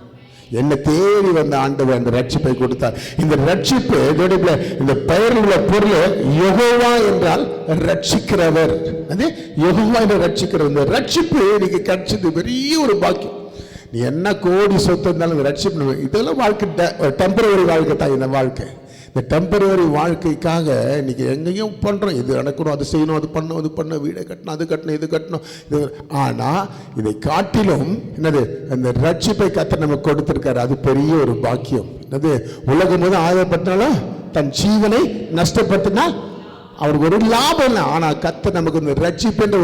என்ன தேடி வந்த ஆண்டவர் அந்த ரட்சிப்பை கொடுத்தார். இந்த ரட்சிப்பு, இந்த பெயரில் உள்ள பொருள் யெகோவா என்றால் ரட்சிக்கிறவர். அது யெகோவா என்று ரட்சிக்கிறவர். இந்த ரட்சிப்பு இன்னைக்கு கிடைச்சது பெரிய ஒரு பாக்கியம். நீ என்ன கோடி சொத்து இருந்தாலும் இந்த ரட்சிப்பு, இதெல்லாம் வாழ்க்கை டெம்பரவரி வாழ்க்கை தான். இந்த வாழ்க்கை, இந்த டெம்பரவரி வாழ்க்கைக்காக இன்னைக்கு எங்கேயும் பண்ணுறோம். இது நடக்கணும், அது செய்யணும், அது பண்ணணும், அது பண்ண, வீடை கட்டணும், அது கட்டணும், இது கட்டணும், இது. ஆனால் இதை காட்டிலும் என்னது, அந்த ரட்சிப்பை கர்த்தர் நமக்கு கொடுத்திருக்காரு. அது பெரிய ஒரு பாக்கியம். என்னது, உலகம் போது ஆதாயப்பட்டாலும் தன் ஜீவனை நஷ்டப்படுத்தினால் அவருக்கு ஒரு லாபம் இல்லை. ஆனால் கர்த்தர் நமக்கு இந்த ரட்சிப்புன்ற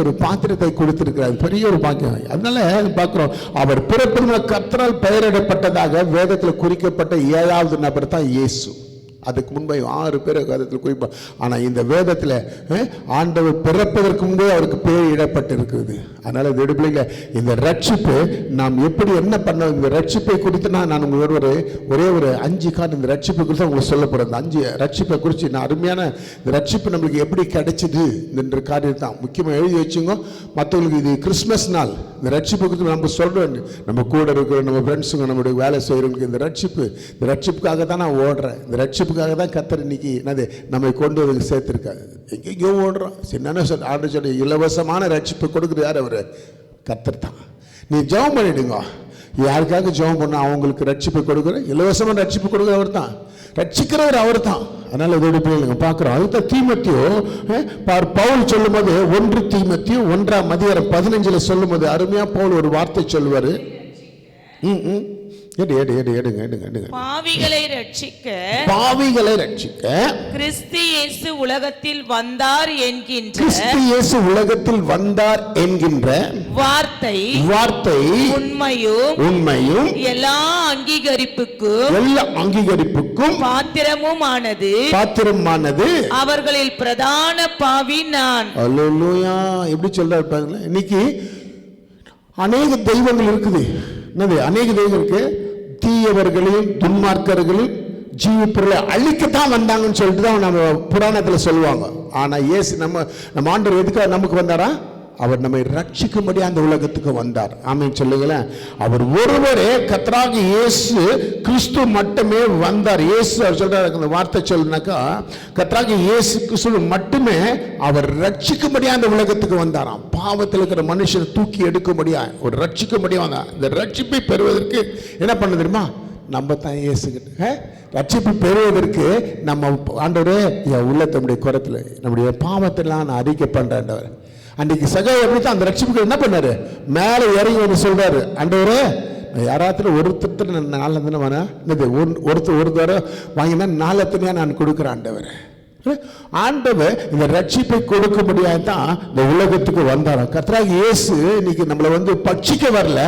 ஒரு பாத்திரத்தை கொடுத்திருக்கிறார். பெரிய ஒரு பாக்கியம். அதனால பார்க்கிறோம், அவர் பிறப்பில் கர்த்தரால் பெயரிடப்பட்டதாக வேதத்தில் குறிக்கப்பட்ட 7வது நபர் தான் இயேசு. அதுக்கு முன்பே 6 பேர் வேதத்தில் குறிப்பார். ஆனால் இந்த வேதத்தில் ஆண்டவர் பிறப்பதற்கு முன்பே அவருக்கு பேர் இடப்பட்டிருக்கிறது. அதனால விடுதலைங்க இந்த ரட்சிப்பு நாம் எப்படி என்ன பண்ண, இந்த ரட்சிப்பை குறித்து நான் உங்களுக்கு ஒரே ஒரு 5 காரணம் இந்த ரட்சிப்பை குறித்து உங்களுக்கு சொல்ல போகிறேன். இந்த 5 ரட்சிப்பை குறித்து நான் அருமையான இந்த ரட்சிப்பு நம்மளுக்கு எப்படி கிடைச்சிது என்ற காரியம் தான் முக்கியமாக எழுதி வச்சுங்க. மற்றவங்களுக்கு இது கிறிஸ்மஸ் நாள் இந்த ரட்சிப்பை குறித்து நம்ம சொல்கிறோம். நம்ம கூட இருக்கிற நம்ம ஃப்ரெண்ட்ஸுங்க, நம்மளுடைய வேலை செய்கிறவங்களுக்கு இந்த ரட்சிப்புக்காக தான் நான் ஓடுறேன். இந்த ரட்சிப்புக்காக தான் கர்த்தர் இன்னைக்கு என்னது நம்மை கொண்டு வந்து சேர்த்திருக்காரு. எங்கெங்கயோ ஓடுறோம். சின்ன ஆண்டு சொல்லி இலவசமான ரட்சிப்பு கொடுக்குறது யார்? அவர் கர்த்தர் தான். நீ ஜெபம் பண்ணிடுங்க, யாருக்காக ஜெபம் பண்ண அவங்களுக்கு ரட்சிப்பு கொடுக்குற, இலவசமான ரட்சிப்பு கொடுக்குற அவர் தான், ரட்சிக்கிறவர் அவர் தான். அதனால இதோட பிள்ளைங்க பார்க்குறோம். அதுதான் தீமோத்தேயு பவுல் சொல்லும் போது 1 தீமோத்தேயு 1:15 சொல்லும் போது அருமையா பவுல் ஒரு வார்த்தை சொல்லுவாரு. பாவிகளை ரட்சிக்க கிறிஸ்து இயேசு உலகத்தில் வந்தார் என்கின்ற வார்த்தை உண்மையும் எல்லா அங்கீகரிப்புக்கும் பாத்திரமானது அவர்களில் பிரதான பாவி நான். அல்லேலூயா. எப்படி சொல்றாரு பாருங்களேன். இன்னைக்கு அநேக தெய்வங்கள் இருக்குது. என்னது, அநேக தெய்வம் இருக்கு. தீயவர்களையும் துன்மார்க்கர்களையும் ஜீவப்பொருளை அழிக்கத்தான் வந்தாங்கன்னு சொல்லிட்டு தான் நம்ம புராணத்தில் சொல்லுவாங்க. ஆனால் இயேசு நம்ம ஆண்டவர் எதுக்காக நமக்கு வந்தாரா? அவர் நம்மை ரட்சிக்கும்படி அந்த உலகத்துக்கு வந்தார். ஆமென் சொல்லுங்களேன். அவர் ஒருவரே கர்த்தராகிய இயேசு கிறிஸ்து மட்டுமே வந்தார். இயேசு அவர் சொல்றாரு, அந்த வார்த்தை சொல்லுனாக்கா கர்த்தராகிய இயேசு கிறிஸ்து மட்டுமே அவர் ரட்சிக்கும்படியா அந்த உலகத்துக்கு வந்தாராம். பாவத்தில் இருக்கிற மனுஷனை தூக்கி எடுக்கும்படியா ஒரு ரட்சிக்கும்படியா வந்தார். இந்த ரட்சிப்பை பெறுவதற்கு என்ன பண்ண தெரியுமா? நம்ம தான் இயேசுகிட்ட ரட்சிப்பு பெறுவதற்கு நம்ம ஆண்டவரே உள்ளத்தனுடைய குரத்தில் நம்முடைய பாவத்தெல்லாம் நான் அறிக்கை பண்றேன். அன்றைக்கு சகோதரர் எப்படி தான் அந்த ரட்சிப்புக்கு என்ன பண்ணாரு? மேலே இறங்கி வந்து சொல்றாரு, ஆண்டவரே யாராத்துல ஒருத்தர் நாலு ஒருத்தர் ஒரு தடவை வாங்கினா 4 நான் கொடுக்குறேன் ஆண்டவர். ஆண்டவர் இந்த ரட்சிப்பை கொடுக்கும்படியாக தான் இந்த உலகத்துக்கு வந்தார். கர்த்தராகிய இயேசு இன்னைக்கு நம்மளை வந்து பட்சிக்க வரல,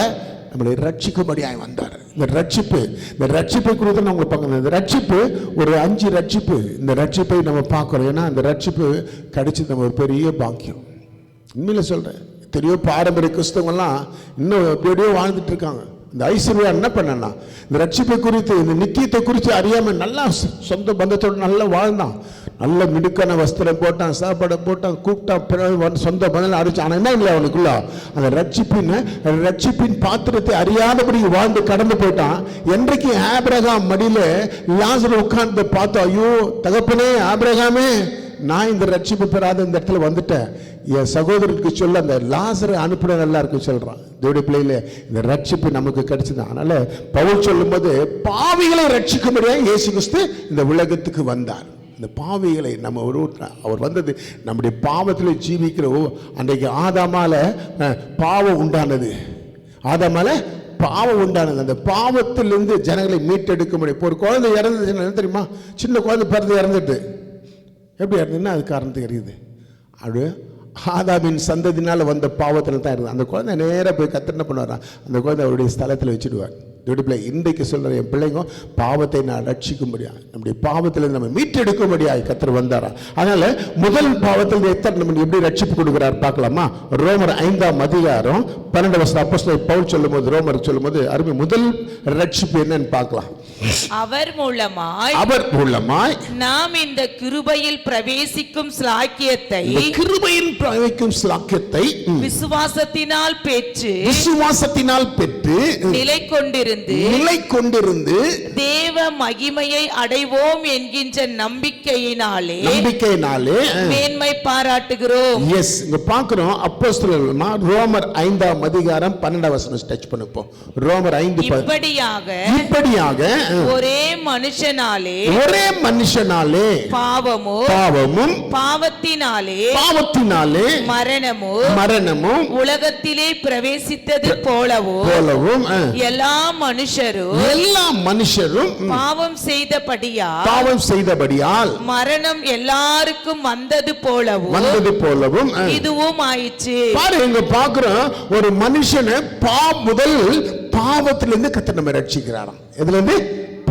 நம்மளை ரட்சிக்கும்படியாக வந்தார். இந்த ரட்சிப்பை குறித்து நம்ம பார்க்கணும். இந்த ரட்சிப்பு ஒரு 5 ரட்சிப்பு. இந்த ரட்சிப்பை நம்ம பார்க்குறோம். ஏன்னா இந்த ரட்சிப்பு கிடைச்சது நம்ம ஒரு பெரிய பாக்கியம். உண்மையில சொல்றேன், எத்தனையோ பாரம்பரிய கிறிஸ்தவங்கள்லாம் இன்னும் எப்படியோ வாழ்ந்துட்டு இருக்காங்க. இந்த ஐஸ்வர்யா என்ன பண்ணனா, இந்த ரட்சிப்பை குறித்து இந்த நித்தியத்தை குறித்து அறியாம நல்லா சொந்த பந்தத்தோடு நல்லா வாழ்ந்தான். நல்ல மிடுக்கான வஸ்திரம் போட்டான், சாப்பாடை போட்டான், கூப்பிட்டான், சொந்த பந்தம் அடிச்சான். ஆனால் என்ன இல்லை அவனுக்குள்ள அந்த ரட்சிப்பின் பாத்திரத்தை அறியாதபடி வாழ்ந்து கடந்து போயிட்டான். என்றைக்கு ஆபிரகாம் மடியில லாசரு உட்கார்ந்து பார்த்தோம், ஐயோ தகப்பனே ஆபிரகாமே, நான் இந்த ரட்சிப்பு பெறாத இந்த இடத்துல வந்துட்டேன், என் சகோதரருக்கு சொல்ல அந்த லாசரை அனுப்பிட நல்லா இருக்கு சொல்றான். தேவனுடைய பிள்ளையில இந்த ரட்சிப்பு நமக்கு கிடைச்சது. அதனால பவுல் சொல்லும் போது பாவிகளை ரட்சிக்கும்படியாக இயேசு கிறிஸ்து இந்த உலகத்துக்கு வந்தார். இந்த பாவிகளை நம்ம அவர் வந்தது நம்முடைய பாவத்தில் ஜீவிக்கிற அன்றைக்கு ஆதாமால பாவம் உண்டானது. ஆதாமால பாவம் உண்டானது. அந்த பாவத்திலிருந்து ஜனங்களை மீட்டெடுக்க முடியும். இப்போ ஒரு குழந்தை இறந்துச்சுன்னா என்ன தெரியுமா, சின்ன குழந்தை பிறந்து இறந்துட்டு எப்படி இறந்துன்னா அது காரணத்துக்கு எரியுது. அப்படி ஆதாமின் சந்ததினால வந்த பாவத்தில் தான் இருந்தது. அந்த குழந்தை நேராக போய் கத்தர் என்ன பண்ணுவாராம், அந்த குழந்தை அவருடைய ஸ்தலத்தில் வச்சுடுவார். பிள்ளை இன்றைக்கு சொல்ற என் பிள்ளைங்க பாவத்தை நான் ரட்சிக்க முடியாது, நம்முடைய பாவத்தில் நம்ம மீட்டெடுக்க முடியாது கத்தர் வந்தாரா. அதனால முதல் பாவத்தில் எத்தனை நம்ம எப்படி ரட்சிப்பு கொடுக்கிறார் பார்க்கலாமா. ரோமர் 5ஆம் அதிகாரம் 12 வருஷம் அப்போஸ்தலர் பவுல் சொல்லும் போது, ரோமர் சொல்லும் போது அருமை முதல் ரட்சிப்பு என்னன்னு பார்க்கலாம். அவர் மூலமாய் நாம் இந்த கிருபையில் பிரவேசிக்கும் ஸ்லாக்கியத்தை விசுவாசத்தினால் பெற்று நிலை கொண்டிருந்து தேவ மகிமையை அடைவோம் என்கின்ற நம்பிக்கையினாலே மேன்மை பாராட்டுகிறோம். எஸ், இங்க பார்க்கிறோம் அப்போஸ்தலர் ரோமர் 5ஆம் அதிகாரம் 12 வசனம் டச் பண்ணுப்போம். ரோமர் 5 இப்படியாக ஒரே மனுஷனாலே பாவமும் பாவத்தினாலே மரணமும் உலகத்திலே பிரவேசித்தது போலவும் எல்லா மனுஷரும் பாவம் செய்தபடியால் மரணம் எல்லாருக்கும் வந்தது போலவும் இதுவும் ஆயிற்று. பாருங்க, பார்க்கிறோம் ஒரு மனுஷனை முதல் பாவத்திலிருந்து கர்த்தர் நம்ம ரட்சிக்கிறாராம். எதுல இருந்து?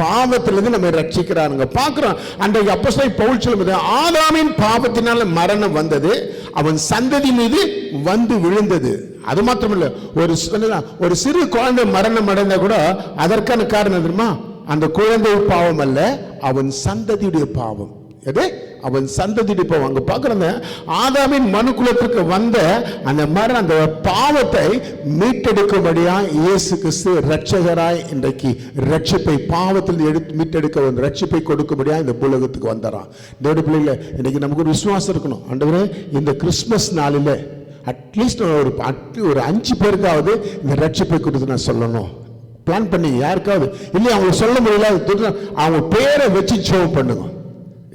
பாவத்திலிருந்து நம்ம ரட்சிக்கிறாருங்க. பார்க்கிறோம் அன்றைக்கு அப்போஸ்தலர் பவுல் சொல்லும்போது ஆதாமின் பாவத்தினால மரணம் வந்தது, அவன் சந்ததி மீது வந்து விழுந்தது. அது மாத்திரமில்ல, ஒரு சிறு குழந்தை மரணம் அடைந்தா கூட அதற்கான காரணம் தெரியுமா, அந்த குழந்தை பாவம் அல்ல, அவன் சந்ததியுடைய பாவம். எது? அவன் சந்ததியுடைய பாவம். அங்க பார்க்கிறோம் ஆதாமின் மனு குலத்திற்கு வந்த அந்த மரணம், அந்த பாவத்தை மீட்டெடுக்கும்படியா இயேசு கிறிஸ்து ரட்சகராய் இன்றைக்கு ரட்சிப்பை பாவத்தில் மீட்டெடுக்க ரட்சிப்பை கொடுக்கும்படியா இந்த உலகத்துக்கு வந்தாராம். தேவனுடைய பிள்ளைகளை இன்னைக்கு நமக்கு ஒரு விசுவாசம் இருக்கணும். ஆண்டவரே, இந்த கிறிஸ்துமஸ் நாளில் அட்லீஸ்ட் ஒரு 5 பேருக்காவது இந்த ரட்சிப்பை குறித்து நான் சொல்லணும். பிளான் பண்ணி யாருக்காவது இல்லையா அவங்க சொல்ல முடியல, அவங்க பேரை வச்சு ஜெபம் பண்ணுங்க.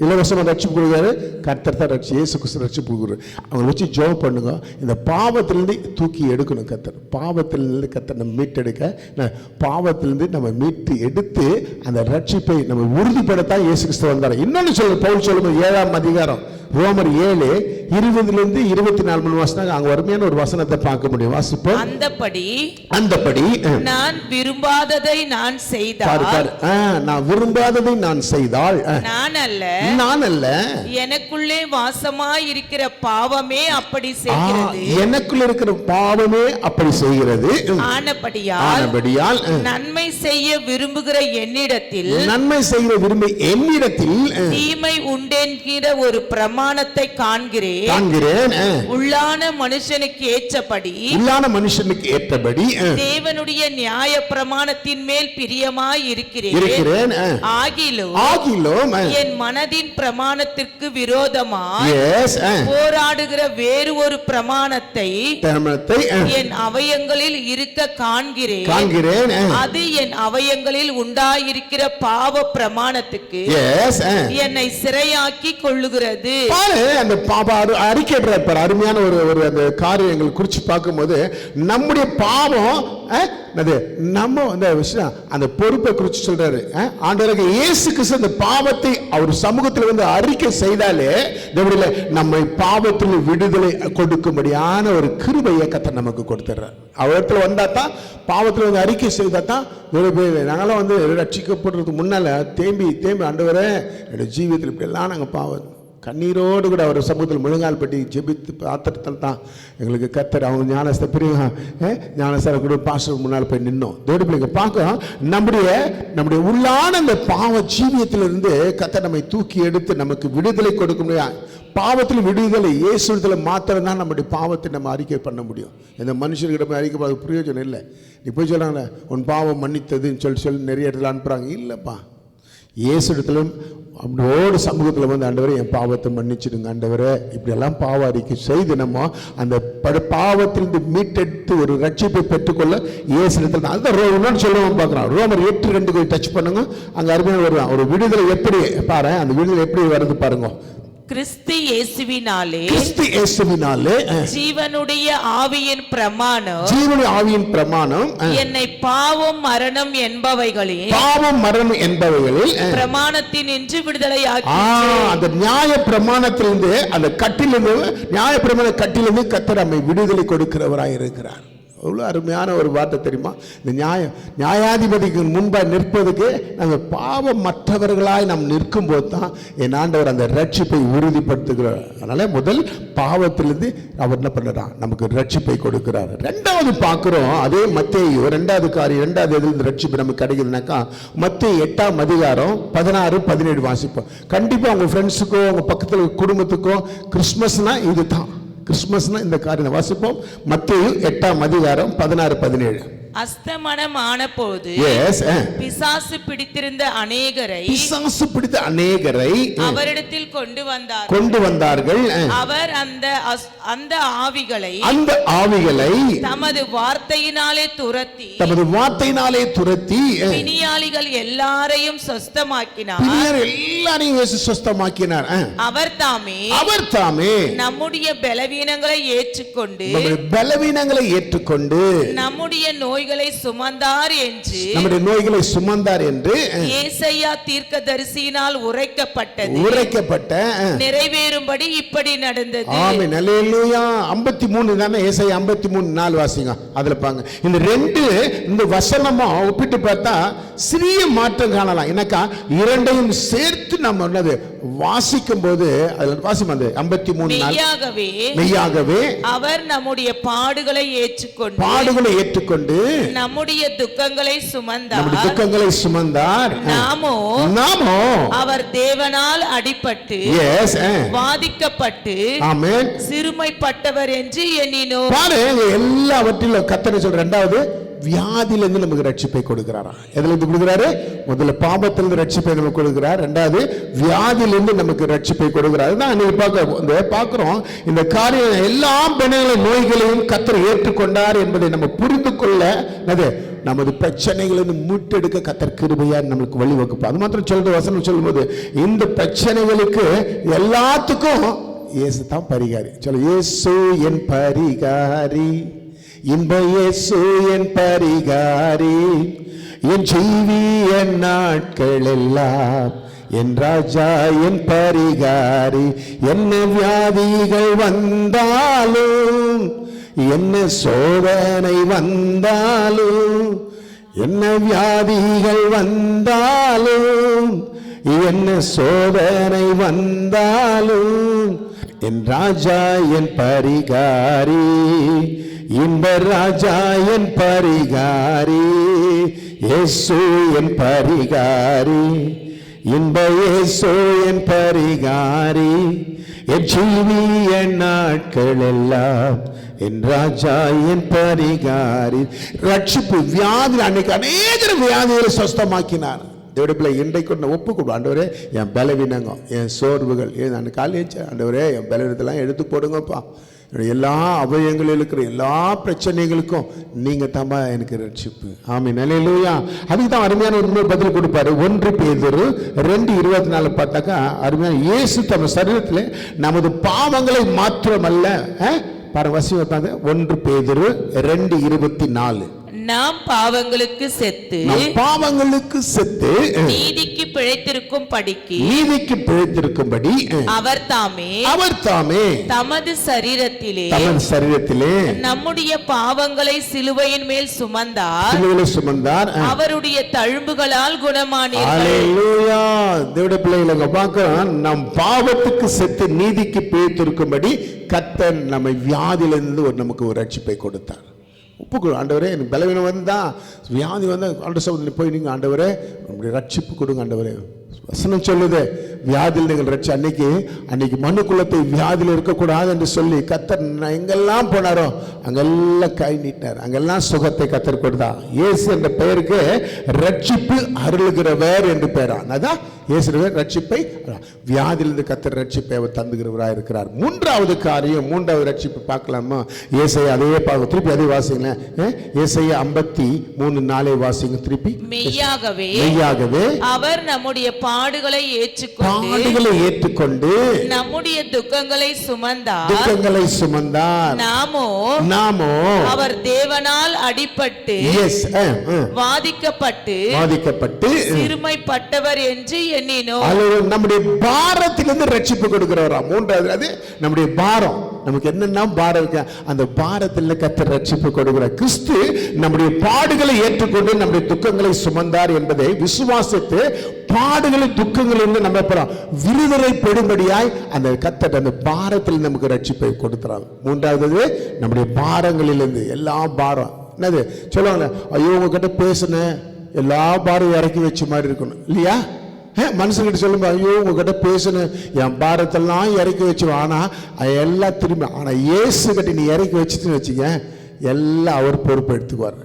இலவசமாக ரட்சிப்பு கொடுக்குறாரு கர்த்தர் தான் இயேசு கிறிஸ்து ரட்சிப்பு கொடுக்குறாரு. அவங்க வச்சு ஜெபம் பண்ணுங்க. இந்த பாவத்திலிருந்து தூக்கி எடுக்கணும் கர்த்தர். பாவத்திலிருந்து கர்த்தர் நம்ம மீட்டெடுக்க, பாவத்திலிருந்து நம்ம மீட்டு எடுத்து அந்த ரட்சிப்பை நம்ம உறுதிப்படுத்த இயேசு கிறிஸ்து வந்தார். இன்னொன்று சொல்ல பவுல் சொல்லும் 7ஆம் அதிகாரம் ரோமர் 7:20 24 வசனம் அங்க வறுமையான ஒரு வசனத்தை பார்க்க முடியும். வாசிப்போம். அந்தபடி நான் விரும்பாததை நான் செய்தால் நான் அல்ல எனக்குள்ளே வாசமாய் இருக்கிற பாவமே அப்படி செய்கிறது. எனக்குள்ள இருக்கிற பாவமே அப்படி செய்கிறது. ஆனபடியால் நன்மை செய்ய விரும்புகிற என்னிடத்தில் தீமை உண்டென்கிற ஒரு பிரமாணத்தை காண்கிறேன். உள்ளான மனுஷனுக்கு ஏற்றபடி தேவனுடைய நியாய பிரமாணத்தின் மேல் பிரியமாய் இருக்கிறேன். ஆகிலும் என் மனதின் பிரமாணத்திற்கு விரோதமாய் போராடுகிற வேறு ஒரு பிரமாணத்தை என் அவயங்களில் இருக்க காண்கிறேன். அது என் அவயங்களில் உண்டாயிருக்கிற பாவ பிரமாணத்துக்கு என்னை சிறையாக்கி கொள்ளுகிறது. அந்த அறிக்கைப்படுற அருமையான ஒரு அந்த காரியங்கள் குறிச்சு பார்க்கும்போது நம்முடைய பாவம் நம்ம அந்த விஷயம் அந்த பொறுப்பை குறித்து சொல்றாரு. ஆண்டவராக இயேசு கிறிஸ்து அந்த பாவத்தை அவர் சமூகத்தில் வந்து அறிக்கை செய்தாலே நம்மை பாவத்தில் விடுதலை கொடுக்கும்படியான ஒரு கிருபையை கர்த்தர் நமக்கு கொடுத்துறார். அவரிடத்துல வந்தா தான், பாவத்தில் வந்து அறிக்கை செய்தா தான். நாங்களாம் வந்து ரட்சிக்கப்படுறதுக்கு முன்னால தேம்பி ஆண்டவரே என்னுடைய ஜீவியத்தில் இப்படி எல்லாம் நாங்கள் பாவம் கண்ணீரோடு கூட அவர் சமூகத்தில் முழங்கால் பட்டி ஜெபித்து பாத்திரத்தில் தான் எங்களுக்கு கத்தர் அவங்க ஞானஸ்த பிரியா ஞானஸ்தான கூட பாஸ்டர் முன்னால் போய் நின்னோம். தேவனுடைய பிள்ளைங்க பார்க்க நம்முடைய உள்ளான அந்த பாவ ஜீவியத்திலிருந்து கத்தர் நம்மை தூக்கி எடுத்து நமக்கு விடுதலை கொடுக்க முடியாது. பாவத்தில் விடுதலை இயேசுவில் மாத்திரம் தான் நம்முடைய பாவத்தை நம்ம அறிக்கை பண்ண முடியும். இந்த மனுஷர்கிட்ட போய் அறிக்கை பண்ண பிரயோஜனம் இல்லை. நீ போய் சொல்கிறாங்களே உன் பாவம் மன்னித்ததுன்னு சொல்லி நிறைய இடத்துல அனுப்புகிறாங்க. இல்லைப்பா, இயேசு இடத்துல அவனோட சமூகத்தில் வந்து ஆண்டவரே என் பாவத்தை மன்னிச்சிடுங்க ஆண்டவரே இப்படியெல்லாம் பாவ அறிக்கை செய்து நம்ம அந்த பாவத்திலிருந்து மீட்டெடுத்து ஒரு ரட்சிப்பை பெற்றுக்கொள்ள இயேசு இடத்துல அதுதான் சொல்லுவோம் பார்க்குறோம். ரோமர் 8:2 டச் பண்ணுங்க, அங்கே அருமையாக வருவான். ஒரு விடுதலை எப்படி பாரு, அந்த விடுதலை எப்படி வருது பாருங்க. கிறிஸ்து இயேசுவினாலே ஜீவனுடைய ஆவியின் பிரமாணம் என்னை பாவம் மரணம் என்பவைகளில் பிரமாணத்தினின்று விடுதலையாக்கி அந்த நியாய பிரமாணத்திலிருந்து அந்த நியாய பிரமாண கட்டிலிருந்து கர்த்தர் நம்மை விடுதலை கொடுக்கிறவராய் இருக்கிறார். அவ்வளோ அருமையான ஒரு வார்த்தை தெரியுமா? இந்த நியாயாதிபதிக்கு முன்பாக நிற்பதுக்கு நாங்கள் பாவம் மற்றவர்களாய் நாம் நிற்கும் போது தான் என் ஆண்டவர் அந்த ரட்சிப்பை உறுதிப்படுத்துகிறார். அதனால முதல் பாவத்திலிருந்து அவர் என்ன பண்ணுறார், நமக்கு ரட்சிப்பை கொடுக்கிறார். ரெண்டாவது பார்க்குறோம், அதே மத்தேயு 2வது எதில் ரட்சிப்பு நமக்கு கிடைக்குதுனாக்கா மத்தேயு 8ஆம் அதிகாரம் 16-17 வாசிப்போம். கண்டிப்பாக உங்கள் ஃப்ரெண்ட்ஸுக்கோ உங்கள் பக்கத்தில் குடும்பத்துக்கோ கிறிஸ்மஸ்னா இது தான். கிறிஸ்மஸ்னா இந்த காரியம் வாசிப்போம். மத்தேயு 8ஆம் அதிகாரம் 16-17. அஸ்தமனம் ஆன போது பிசாசு பிடித்திருந்த அநேகரை அவரிடத்தில் கொண்டு வந்தார்கள். அவர் அந்த ஆவிகளை தமது வார்த்தையினாலே துரத்தி பிணியாளிகள் எல்லாரையும் சொஸ்தமாக்கினார். அவர் தாமே நம்முடைய பலவீனங்களை ஏற்றுக்கொண்டு நம்முடைய நோய்களை சுமந்தார் என்று ஏசாயா தீர்க்கதரிசியினால் உரைக்கப்பட்ட நிறைவேறும்படி இப்படி நடந்தது. ஆமென், அல்லேலூயா. 53 தானே, ஏசாயா 53:4 வாசிங்க. அதுல பாருங்க, இந்த இந்த வசனமா ஒப்பிட்டு பார்த்தா சிறிய மாற்றம் காணலாம். என்னக்கா இரண்டையும் சேர்த்து நம்ம என்னது வாசிக்கும் போது அதுல வாசிக்கும் அந்த 53 மெய்யாகவே அவர் நம்முடைய பாடுகளை ஏற்றுக்கொண்டு நம்முடைய துக்கங்களை சுமந்தார். நாமோ அவர் தேவனால் அடிபட்டு வாதிக்கப்பட்டு சிறுமைப்பட்டவர் என்று எண்ணினோம். எல்லாவற்றிலும் கர்த்தர் சொல்ற இரண்டாவது வியாதியிலிருந்து நமக்கு ரட்சிப்பை கொடுக்கிறாரா? எதிலிருந்து கொடுக்கிறாரு? முதல்ல பாவத்திலிருந்து ரட்சிப்பை நமக்கு கொடுக்கிறார். ரெண்டாவது வியாதியிலிருந்து நமக்கு ரட்சிப்பை கொடுக்கிறார். பார்க்கிறோம் இந்த காரியம் எல்லா நோய்களையும் கர்த்தர் ஏற்றுக்கொண்டார் என்பதை நம்ம புரிந்து கொள்ள நமது பிரச்சனைகளிலிருந்து மீட்டெடுக்க கர்த்தர் கிருபையா நமக்கு வழிவகுப்பு. அது மாத்திரம் சொல்றது வசனம் சொல்லும்போது இந்த பிரச்சனைகளுக்கு எல்லாத்துக்கும் இயேசு தான் பரிகாரி. சொல்ல, இயேசு என் பரிகாரி, இன்ப இயேசு என் பரிகாரி, என் ஜீவிய நாட்கள் எல்லாம் என் ராஜா என் பரிகாரி. என்ன வியாதிகள் வந்தாலும் என்ன சோதனை வந்தாலும் என்ன வியாதிகள் வந்தாலும் என்ன சோதனை வந்தாலும் என் ராஜா என் பரிகாரி, இன்ப ராஜா என் பரிகாரி, இயேசு என் பரிகாரி, இன்ப இயேசு என் பரிகாரி, என் ஜீவிய நாட்கள் எல்லாம் என் ராஜா என் பரிகாரி. ரட்சிப்பு வியாதி, அன்னைக்கு அநேக வியாதிகளை சொஸ்தமாக்கினார். தேவடப்பிள்ளை இன்றைக்கு ஒப்புக்கொடு, ஆண்டவரே என் பலவீனங்க என் சோர்வுகள் நான் காலேஜ் ஆண்டவரே என் பலவீனத்தெல்லாம் எடுத்து போடுங்கப்பா. எல்லா அவயங்களில் இருக்கிற எல்லா பிரச்சனைகளுக்கும் நீங்க தாம்பா எனக்கு ரட்சிப்பு. ஆமென், அல்லேலூயா. அதுக்கு தான் அருமையான ஒரு பதில் கொடுப்பாரு. 1 பேதுரு 2:24 பார்த்தாக்கா அருமையான இயேசு தம் சரீரத்தில் நமது பாவங்களை மாத்திரமல்ல பாருங்க வசனம் 1 பேதுரு 2:24 நாம் பாவங்களுக்கு செத்து நம் பாவங்களுக்கு செத்து நீதிக்கு பிழைத்திருக்கும் படிக்கு நீதிக்கு பிழைத்திருக்கும்படி அவர் தாமே தமது சரீரத்திலே நம்முடைய பாவங்களை சிலுவையின் மேல் சுமந்தார் அவருடைய தழும்புகளால் குணமானீர்கள். அல்லேலூயா. தேவனுடைய பிள்ளைகளை பார்க்கிறோம், நம் பாவத்துக்கு செத்து நீதிக்கு பிழைத்திருக்கும்படி கர்த்தர் நம்மை வியாதியிலிருந்து நமக்கு ஒரு ரட்சிப்பை கொடுத்தார். ஒப்புக்கொடு, ஆண்டவரே எனக்கு பலவீனம் வந்தா வியாதி வந்தா ஆண்டவர் சமூகத்தில் போய் நீங்கள் ஆண்டவரே நம்முடைய ரட்சிப்பு கொடுங்க ஆண்டவரே. வசனம் சொல்லுது வியாதியில் நீங்கள் ரட்சி. அன்னைக்கு மனு குலத்தை வியாதியில் இருக்கக்கூடாது என்று சொல்லி கர்த்தர் எங்கெல்லாம் போனாரோ அங்கெல்லாம் கை நீட்டினார், அங்கெல்லாம் சுகத்தை கர்த்தர் கொடுத்தார். இயேசு என்ற பெயருக்கு ரட்சிப்பு அருளுகிறவர் என்று பெயரான். அதான் இயேசு ரட்சிப்பை வியாதியிலிருந்து கர்த்தர் ரட்சிப்பை அவர் தந்துகிறவராக இருக்கிறார். மூன்றாவது ரட்சிப்பு பார்க்கலாமா? ஏசாயா அதே திருப்பி அதே வாசிங்களேன். ஏசாயா 53:4 வாசிங்க திருப்பி. மெய்யாகவே அவர் நம்முடைய பாடுகளை ஏற்றுக்கொண்டு நம்முடைய துக்கங்களை சுமந்தார். நாமோ அவர் தேவனால் அடிபட்டு வாதிக்கப்பட்டு சிறுமைப்பட்டவர் என்று எண்ணினோம். நம்முடைய பாரத்திலிருந்து ரட்சிப்பு கொடுக்கிறவரா. மூன்றாவது நம்முடைய பாரம், நமக்கு என்னென்ன பாரம் இருக்கு அந்த பாரத்தில் கர்த்தர் ரட்சிப்பு கொடுக்கிறார். கிறிஸ்து நம்முடைய பாடுகளை ஏற்றுக்கொண்டு நம்முடைய துக்கங்களை சுமந்தார் என்பதை விசுவாசித்து பாடுகளை துக்கங்களிலிருந்து நம்ம விடுதலை பெறும்படியாய் அந்த கர்த்தர் அந்த பாரத்தில் நமக்கு ரட்சிப்பை கொடுக்கிறார். மூன்றாவது நம்முடைய பாரங்களிலிருந்து எல்லா பாரம் என்னது சொல்லுவாங்க, ஐயோ உங்ககிட்ட பேசுன எல்லா பாரம் இறக்கி வச்ச மாதிரி இருக்கணும் இல்லையா? மனுஷங்கிட்ட சொல்லுங்க, ஐயோ உங்ககிட்ட பேசணும் என் பாரத்தெல்லாம் இறக்கி வச்சு, ஆனா எல்லாம் திரும்ப ஆனா இயேசு கிட்ட நீ இறக்கி வச்சுன்னு வச்சுக்க எல்லாம் அவர் பொறுப்பு எடுத்துக்குவார்.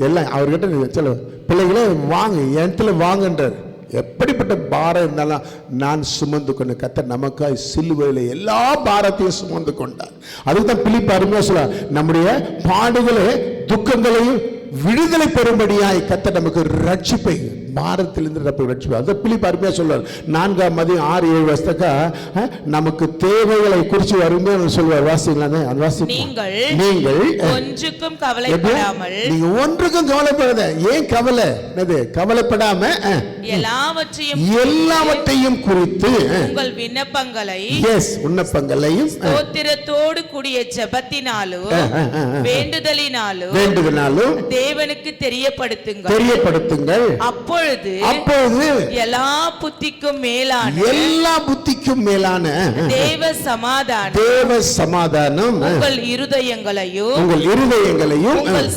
எல்லாம் அவர்கிட்ட சொல்ல பிள்ளைகளே வாங்க இடத்துல வாங்கன்றார். எப்படிப்பட்ட பாரம் இருந்தாலும் நான் சுமந்து கொண்டு கர்த்தர் நமக்காய் சிலுவையில் எல்லா பாரத்தையும் சுமந்து கொண்டார். அதுதான் பிலிப்பு அருமையா சொல்றார், நம்முடைய பாடுகளை துக்கங்களையும் விடுதலை பெறும்படியாய் கர்த்தர் நமக்கு ரட்சிப்பை பாரத்திலிருந்து ரட்சிப்பை. அதை பிலிப்பு அருமையா சொல்றார். 4:6-7 வருஷத்துக்கா நமக்கு தேவைகளை குறித்து வருமே சொல்லுவார். வாசிக்கலாமே அது வாசி. நீங்கள் ஒன்றுக்கும் கவலைப்படாமல், நீங்க ஒன்றுக்கும் கவலைப்படாத. ஏன் கவலை? கவலைப்படாம எல்லாவற்றையும் குறித்து உங்கள் விண்ணப்பங்களையும் ஸ்தோத்திரத்தோடு கூடிய ஜெபத்தினாலும் வேண்டுதலினாலும் தேவனுக்கு தெரியப்படுத்துங்கள். அப்பொழுது எல்லா புத்திக்கும் மேலான தேவ சமாதானம் உங்கள் இருதயங்களையும் உங்கள்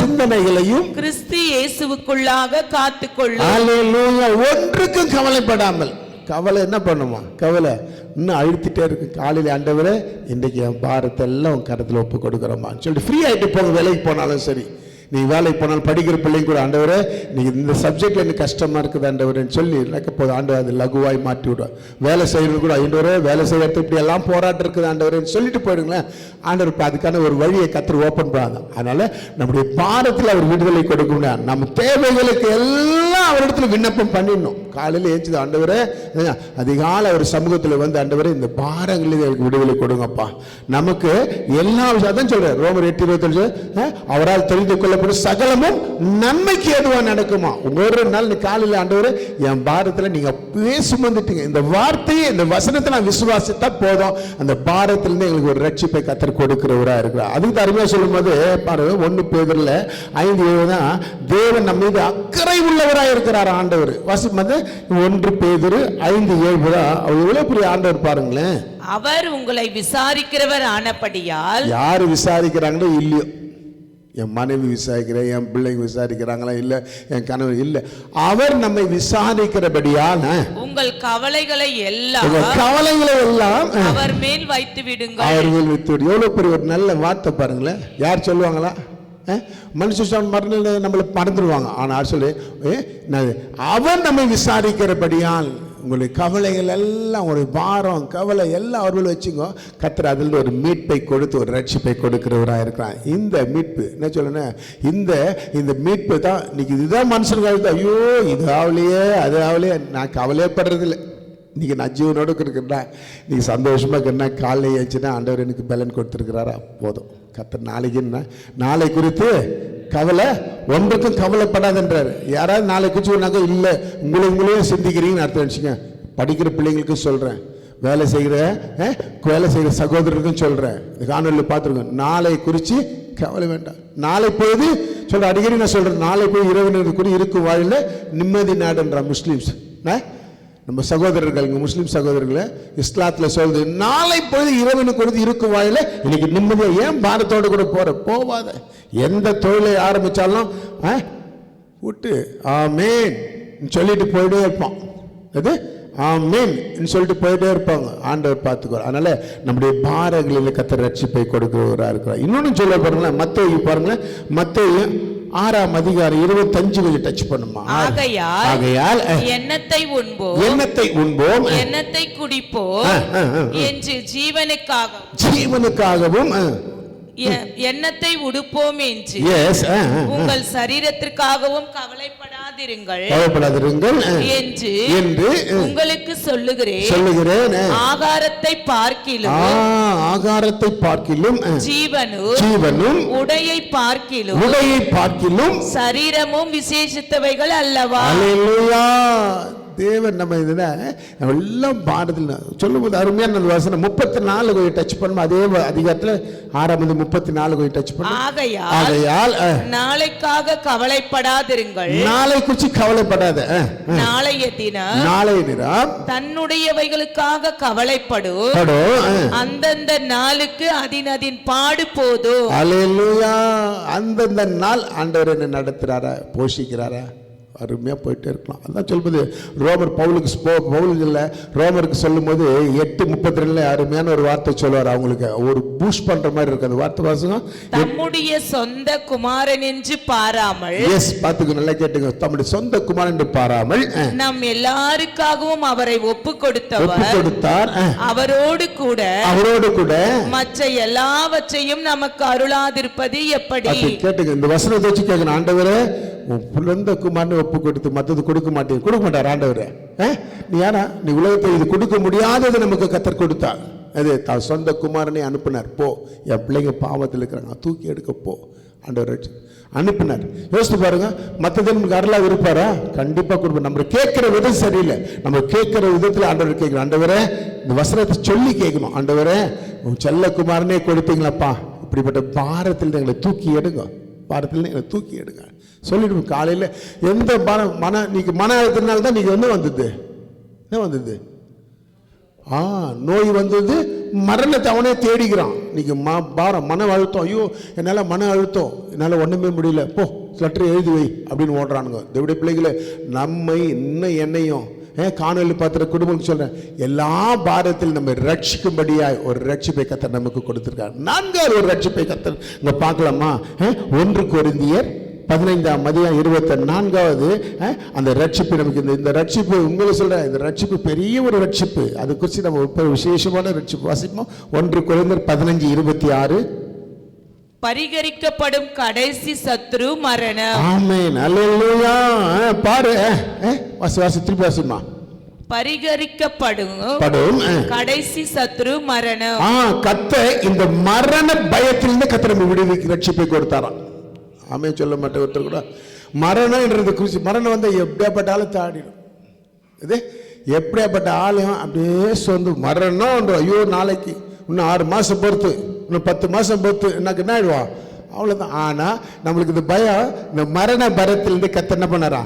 சிந்தனைகளையும் கிறிஸ்து இயேசுவுக்குள்ளாக காத்துக்கொள்ளும். அல்லேலூயா. ஒன்றுக்கும் கவலைப்படாமல். கவலை என்ன பண்ணுமா? கவலை இன்னும் அழுத்திட்டே இருக்கு. காலையில் ஆண்டவரே இன்றைக்கு என் பாரத்தை எல்லாம் கருத்தில் ஒப்பு கொடுக்குறோமான்னு சொல்லிட்டு ஃப்ரீ ஆகிட்டு போங்க. வேலைக்கு போனாலும் சரி, நீ வேலைக்கு போனாலும் படிக்கிற பிள்ளைங்க கூட ஆண்டவரே நீங்கள் இந்த சப்ஜெக்டில் எனக்கு கஷ்டமாக இருக்குது ஆண்டவரேன்னு சொல்லி இருக்க போது ஆண்டவர் அது லகுவாய் மாற்றி விடுவார். வேலை செய்கிறது கூட ஆண்டவரே வேலை செய்கிறது இப்படி எல்லாம் போராட்டம் இருக்குது ஆண்டவரேன்னு சொல்லிட்டு போயிடுங்களேன். ஆண்டவர் இப்போ அதுக்கான ஒரு வழியை கர்த்தர் ஓப்பன் பண்ணாங்க. அதனால் நம்முடைய பாரத்தில் அவர் விடுதலை கொடுக்க முடியாது. நம்ம தேவைகளுக்கு எல்லாம் அவரிடத்துல விண்ணப்பம் பண்ணிடணும். காலையில் ஏஞ்சுது ஆண்டவரே அதிகாலை அவர் சமூகத்தில் வந்து ஆண்டவரே இந்த பாரங்களில் எனக்கு விடுதலை கொடுங்கப்பா. நமக்கு எல்லா விஷயம் சொல்கிறேன். ரோமர் 8:27 அவரால் தெரிந்து கொள்ள சகலமும் நன்மைக்கு எதுவா நடக்குமா? ஒரு நாள் நீ காலையில் ஆண்டவரே என் பாரத்தில் நீங்க அப்படியே சுமந்துட்டீங்க, இந்த வார்த்தையை இந்த வசனத்தை நான் விசுவாசித்தா போதும், அந்த பாரத்திலிருந்து எங்களுக்கு ஒரு ரட்சிப்பை கர்த்தர் கொடுக்கிறவரா இருக்கிறார். அதுக்கு அருமையா சொல்லும் போது பாருங்க 1 பேதுருல 5:7 தான் தேவன் நம்ம மீது அக்கறை உள்ளவராக இருக்கிறார் ஆண்டவர். வாசிப்பது 1 பேதுரு 5:7 தான். அவர் எவ்வளவு பெரிய ஆண்டவர் பாருங்களேன். அவர் உங்களை விசாரிக்கிறவர் ஆனபடியால். யாரு விசாரிக்கிறாங்களோ இல்லையோ, என் மனைவி விசாரிக்கிறேன், என் பிள்ளைங்க விசாரிக்கிறாங்களா இல்லை, என் கணவர் இல்லை, அவர் நம்மை விசாரிக்கிறபடியால் உங்கள் கவலைகளை எல்லாம் அவர் மேல் வைத்து விடுங்கள். அவர் மேல் வைத்து விடு. எவ்வளவு பெரிய ஒரு நல்ல வார்த்தை பாருங்களேன். யார் சொல்லுவாங்களா? மனுஷன் மரண நம்மளை மறந்துடுவாங்க. ஆனால் சொல்லு அவர் நம்மை விசாரிக்கிறபடியால் உங்களுடைய கவலைகள் எல்லாம், ஒரு பாரம் கவலை எல்லாம் அவர்கள் வச்சுங்க. கர்த்தர் அதில் ஒரு மீட்பை கொடுத்து ஒரு ரட்சிப்பை கொடுக்கிறவராக இருக்கிறான். இந்த மீட்பு என்ன சொல்லணும், இந்த மீட்பு தான் இன்னைக்கு. இதுதான் மனுஷனுக்கு ஐயோ இது ஆகலையே அது ஆகலையே நான் கவலையப்படுறதில்லை. இன்றைக்கி நான் ஜீவனோடு இருக்கிறேன்னா நீங்கள் சந்தோஷமாக இருக்கிறனா காலையில் ஏச்சுன்னா ஆண்டவர் எனக்கு பலன் கொடுத்துருக்கிறாரா போதும். கர்த்தர் நாளைக்கு என்ன நாளை குறித்து கவலை ஒன்றுக்கும் கவலைப்படாதுன்றார். யாராவது நாளை குறித்து சொன்னாக்கா இல்லை உங்களையும் சிந்திக்கிறீங்கன்னு அர்த்தம் வச்சுங்க. படிக்கிற பிள்ளைங்களுக்கும் சொல்கிறேன், வேலை செய்கிற சகோதரருக்கும் சொல்கிறேன், இந்த காணொலியில் பார்த்துருக்கோம், நாளை குறித்து கவலை வேண்டாம். நாளை பொழுது சொல்கிறேன், அடிக்கடி நான் சொல்கிறேன், நாளை போய் இரவினர் கூட இருக்கும் வாழில் நிம்மதி நாடுன்றான் முஸ்லீம்ஸ். நம்ம சகோதரர்கள் இங்கே முஸ்லீம் சகோதரர்களை இஸ்லாத்தில் சொல்லுது, நாளை பொழுது இரவினு கொடுத்து இருக்கும் வாயில இன்னைக்கு நிம்மதியாக. ஏன் பாரத்தோடு கூட போவாத, எந்த தொழிலை ஆரம்பித்தாலும் விட்டு ஆமேன் சொல்லிட்டு போயிட்டே இருப்பான். அது ஆமேன் சொல்லிட்டு போயிட்டே இருப்பாங்க, ஆண்டவர் பார்த்துக்குவார். அதனால நம்முடைய பாரங்களில் கர்த்தர் ரட்சிப்பை கொடுக்கிறவராக இருக்கிறார். இன்னொன்று சொல்ல பாருங்களேன், மத்தேயு பாருங்களேன், மத்தேயு 6ஆம் அதிகாரம் 25 கொஞ்சம் டச் பண்ணுமா. ஆகையால் எண்ணத்தை உண்போம் எண்ணத்தை குடிப்போம் என்று ஜீவனுக்காகவும் எண்ணத்தை உடுப்போம் என்று உங்கள் சரீரத்திற்காகவும் கவலைப்படாதிருங்கள் என்று உங்களுக்கு சொல்லுகிறேன். ஆகாரத்தை பார்க்கிலும் ஜீவனும் உடையை பார்க்கிலும் சரீரமும் விசேஷித்தவைகள் அல்லவா. தேவன் நம்ம இதில் நம்ம எல்லாம் பாடத்தில் சொல்லும்போது அருமையான வசனம் 34 கொஞ்சம் டச் பண்ணும். அதே அதிகாரத்தில் 6ஆம் 34 கொஞ்சம் டச் பண்ணும். ஆகையால் நாளைக்காக கவலைப்படாதிருங்கள். நாளை குறித்து கவலைப்படாத. நாளைய தினம் தன்னுடையவைகளுக்காக கவலைப்படும். அந்தந்த நாளுக்கு அதின் பாடு போதும். அல்லேலூயா. அந்தந்த நாள் ஆண்டவர் என்ன நடத்துறாரா, போஷிக்கிறாரா, அருமையாக போயிட்டே இருக்கலாம். அதான் சொல்வது பவுலுக்கு இல்லை ரோமருக்கு சொல்லும் போது 8:32 அருமையான ஒரு வார்த்தை சொல்லுவார். அவங்களுக்கு ஒரு பூஸ்ட் பண்ற மாதிரி இருக்கு அந்த வார்த்தை. வாசகம், தம்முடைய சொந்த குமாரன் என்று பாராமல், பாத்துக்க நல்லா கேட்டுங்க, தம்முடைய சொந்த குமாரன் என்று பாராமல் நம் எல்லாருக்காகவும் அவரை ஒப்பு கொடுத்தார். அவரோடு கூட மற்ற எல்லாவற்றையும் நமக்கு அருளாதிருப்பது எப்படி. கேட்டுங்க, இந்த வசனத்தை வச்சு கேட்கணும், ஆண்டவரே புலந்த குமாரனை ஒப்பு கொடுத்து மற்றது கொடுக்க மாட்டார் ஆண்டவரே. நீ யாரா, நீ உலகத்தை இது கொடுக்க முடியாதது நமக்கு கர்த்தர் கொடுத்தார். அது தான் சொந்த குமாரனை அனுப்பினார். போ, என் பிள்ளைங்க பாவத்தில் இருக்கிறாங்க, தூக்கி எடுக்க போ, ஆண்டவர் அனுப்பினார். யோசித்து பாருங்க, மற்றது நமக்கு அருளாக இருப்பாரா? கண்டிப்பாக கொடுப்பார். நம்ம கேட்கிற விதம் சரியில்லை. நம்ம கேட்கிற விதத்தில் ஆண்டவர் கேட்கணும். ஆண்டவரே இந்த வசனத்தை சொல்லி கேட்கணும், ஆண்டவரே உன் செல்ல குமாரனே கொடுத்தீங்களாப்பா, இப்படிப்பட்ட பாரத்தில் எங்களை தூக்கி எடுங்க, பாரத்தில் எங்களை தூக்கி எடுங்க சொல்லிடுவோம். காலையில் எந்த மன அழுத்தினால தான் நீங்கள் வந்தது என்ன வந்தது? நோய் வந்தது, மரணத்தை அவனே தேடிக்கிறான். இன்னைக்கு பாரம், மன அழுத்தம், ஐயோ என்னால் மன அழுத்தம், என்னால் ஒன்றுமே முடியல, போ லெட்டர் எழுதி வை அப்படின்னு ஓடுறானுங்க. தேவடைய பிள்ளைகளை நம்மை இன்னும் என்னையும் காணொலி பார்த்துற குடும்பம் சொல்றேன், எல்லா பாரத்தில் நம்ம ரட்சிக்கும்படியாய் ஒரு ரட்சிப்பை கர்த்தர் நமக்கு கொடுத்திருக்கார். 4வது ஒரு ரட்சிப்பை கர்த்தர் இங்க பார்க்கலாமா? 1 கொரிந்தியர் 15ஆம் அதிகாரம் 24வது அந்த ரட்சிப்பு நமக்கு இந்த ரட்சிப்பு உங்களை சொல்றேன், இந்த ரட்சிப்பு பெரிய ஒரு ரட்சிப்பு. அது குறித்து நம்ம விசேஷமான ரட்சிப்பு வாசிப்போம். 1 கொரிந்தியர் 15:26. பரிகரிக்கப்படும் கடைசி சத்ரு மரணம். ஆமென், அல்லேலூயா. பாரு திருப்பி வாசிமா. பரிகரிக்கப்படும் கடைசி சத்ரு மரணம். கர்த்தர் இந்த மரண பயத்திலிருந்து கர்த்தர் நம்ம விடுவிக்க ரட்சிப்பை கொடுத்தாராம். ஆமென் சொல்ல மாட்டேன் ஒருத்தர் கூட. மரணம்ன்றது குறித்து, மரணம் வந்து எப்படியாப்பட்டாலும் தாடிடும். இது எப்படியாப்பட்ட ஆளும் அப்படியே சொந்த மரணம், ஐயோ நாளைக்கு இன்னும் 6 மாதம் பொறுத்து, இன்னும் 10 மாதம் பொறுத்து எனக்கு என்ன ஆயிடுவா, அவ்வளோதான். ஆனால் நம்மளுக்கு இந்த பயம், இந்த மரண பயத்திலிருந்து கர்த்தர் என்ன பண்ணாரா,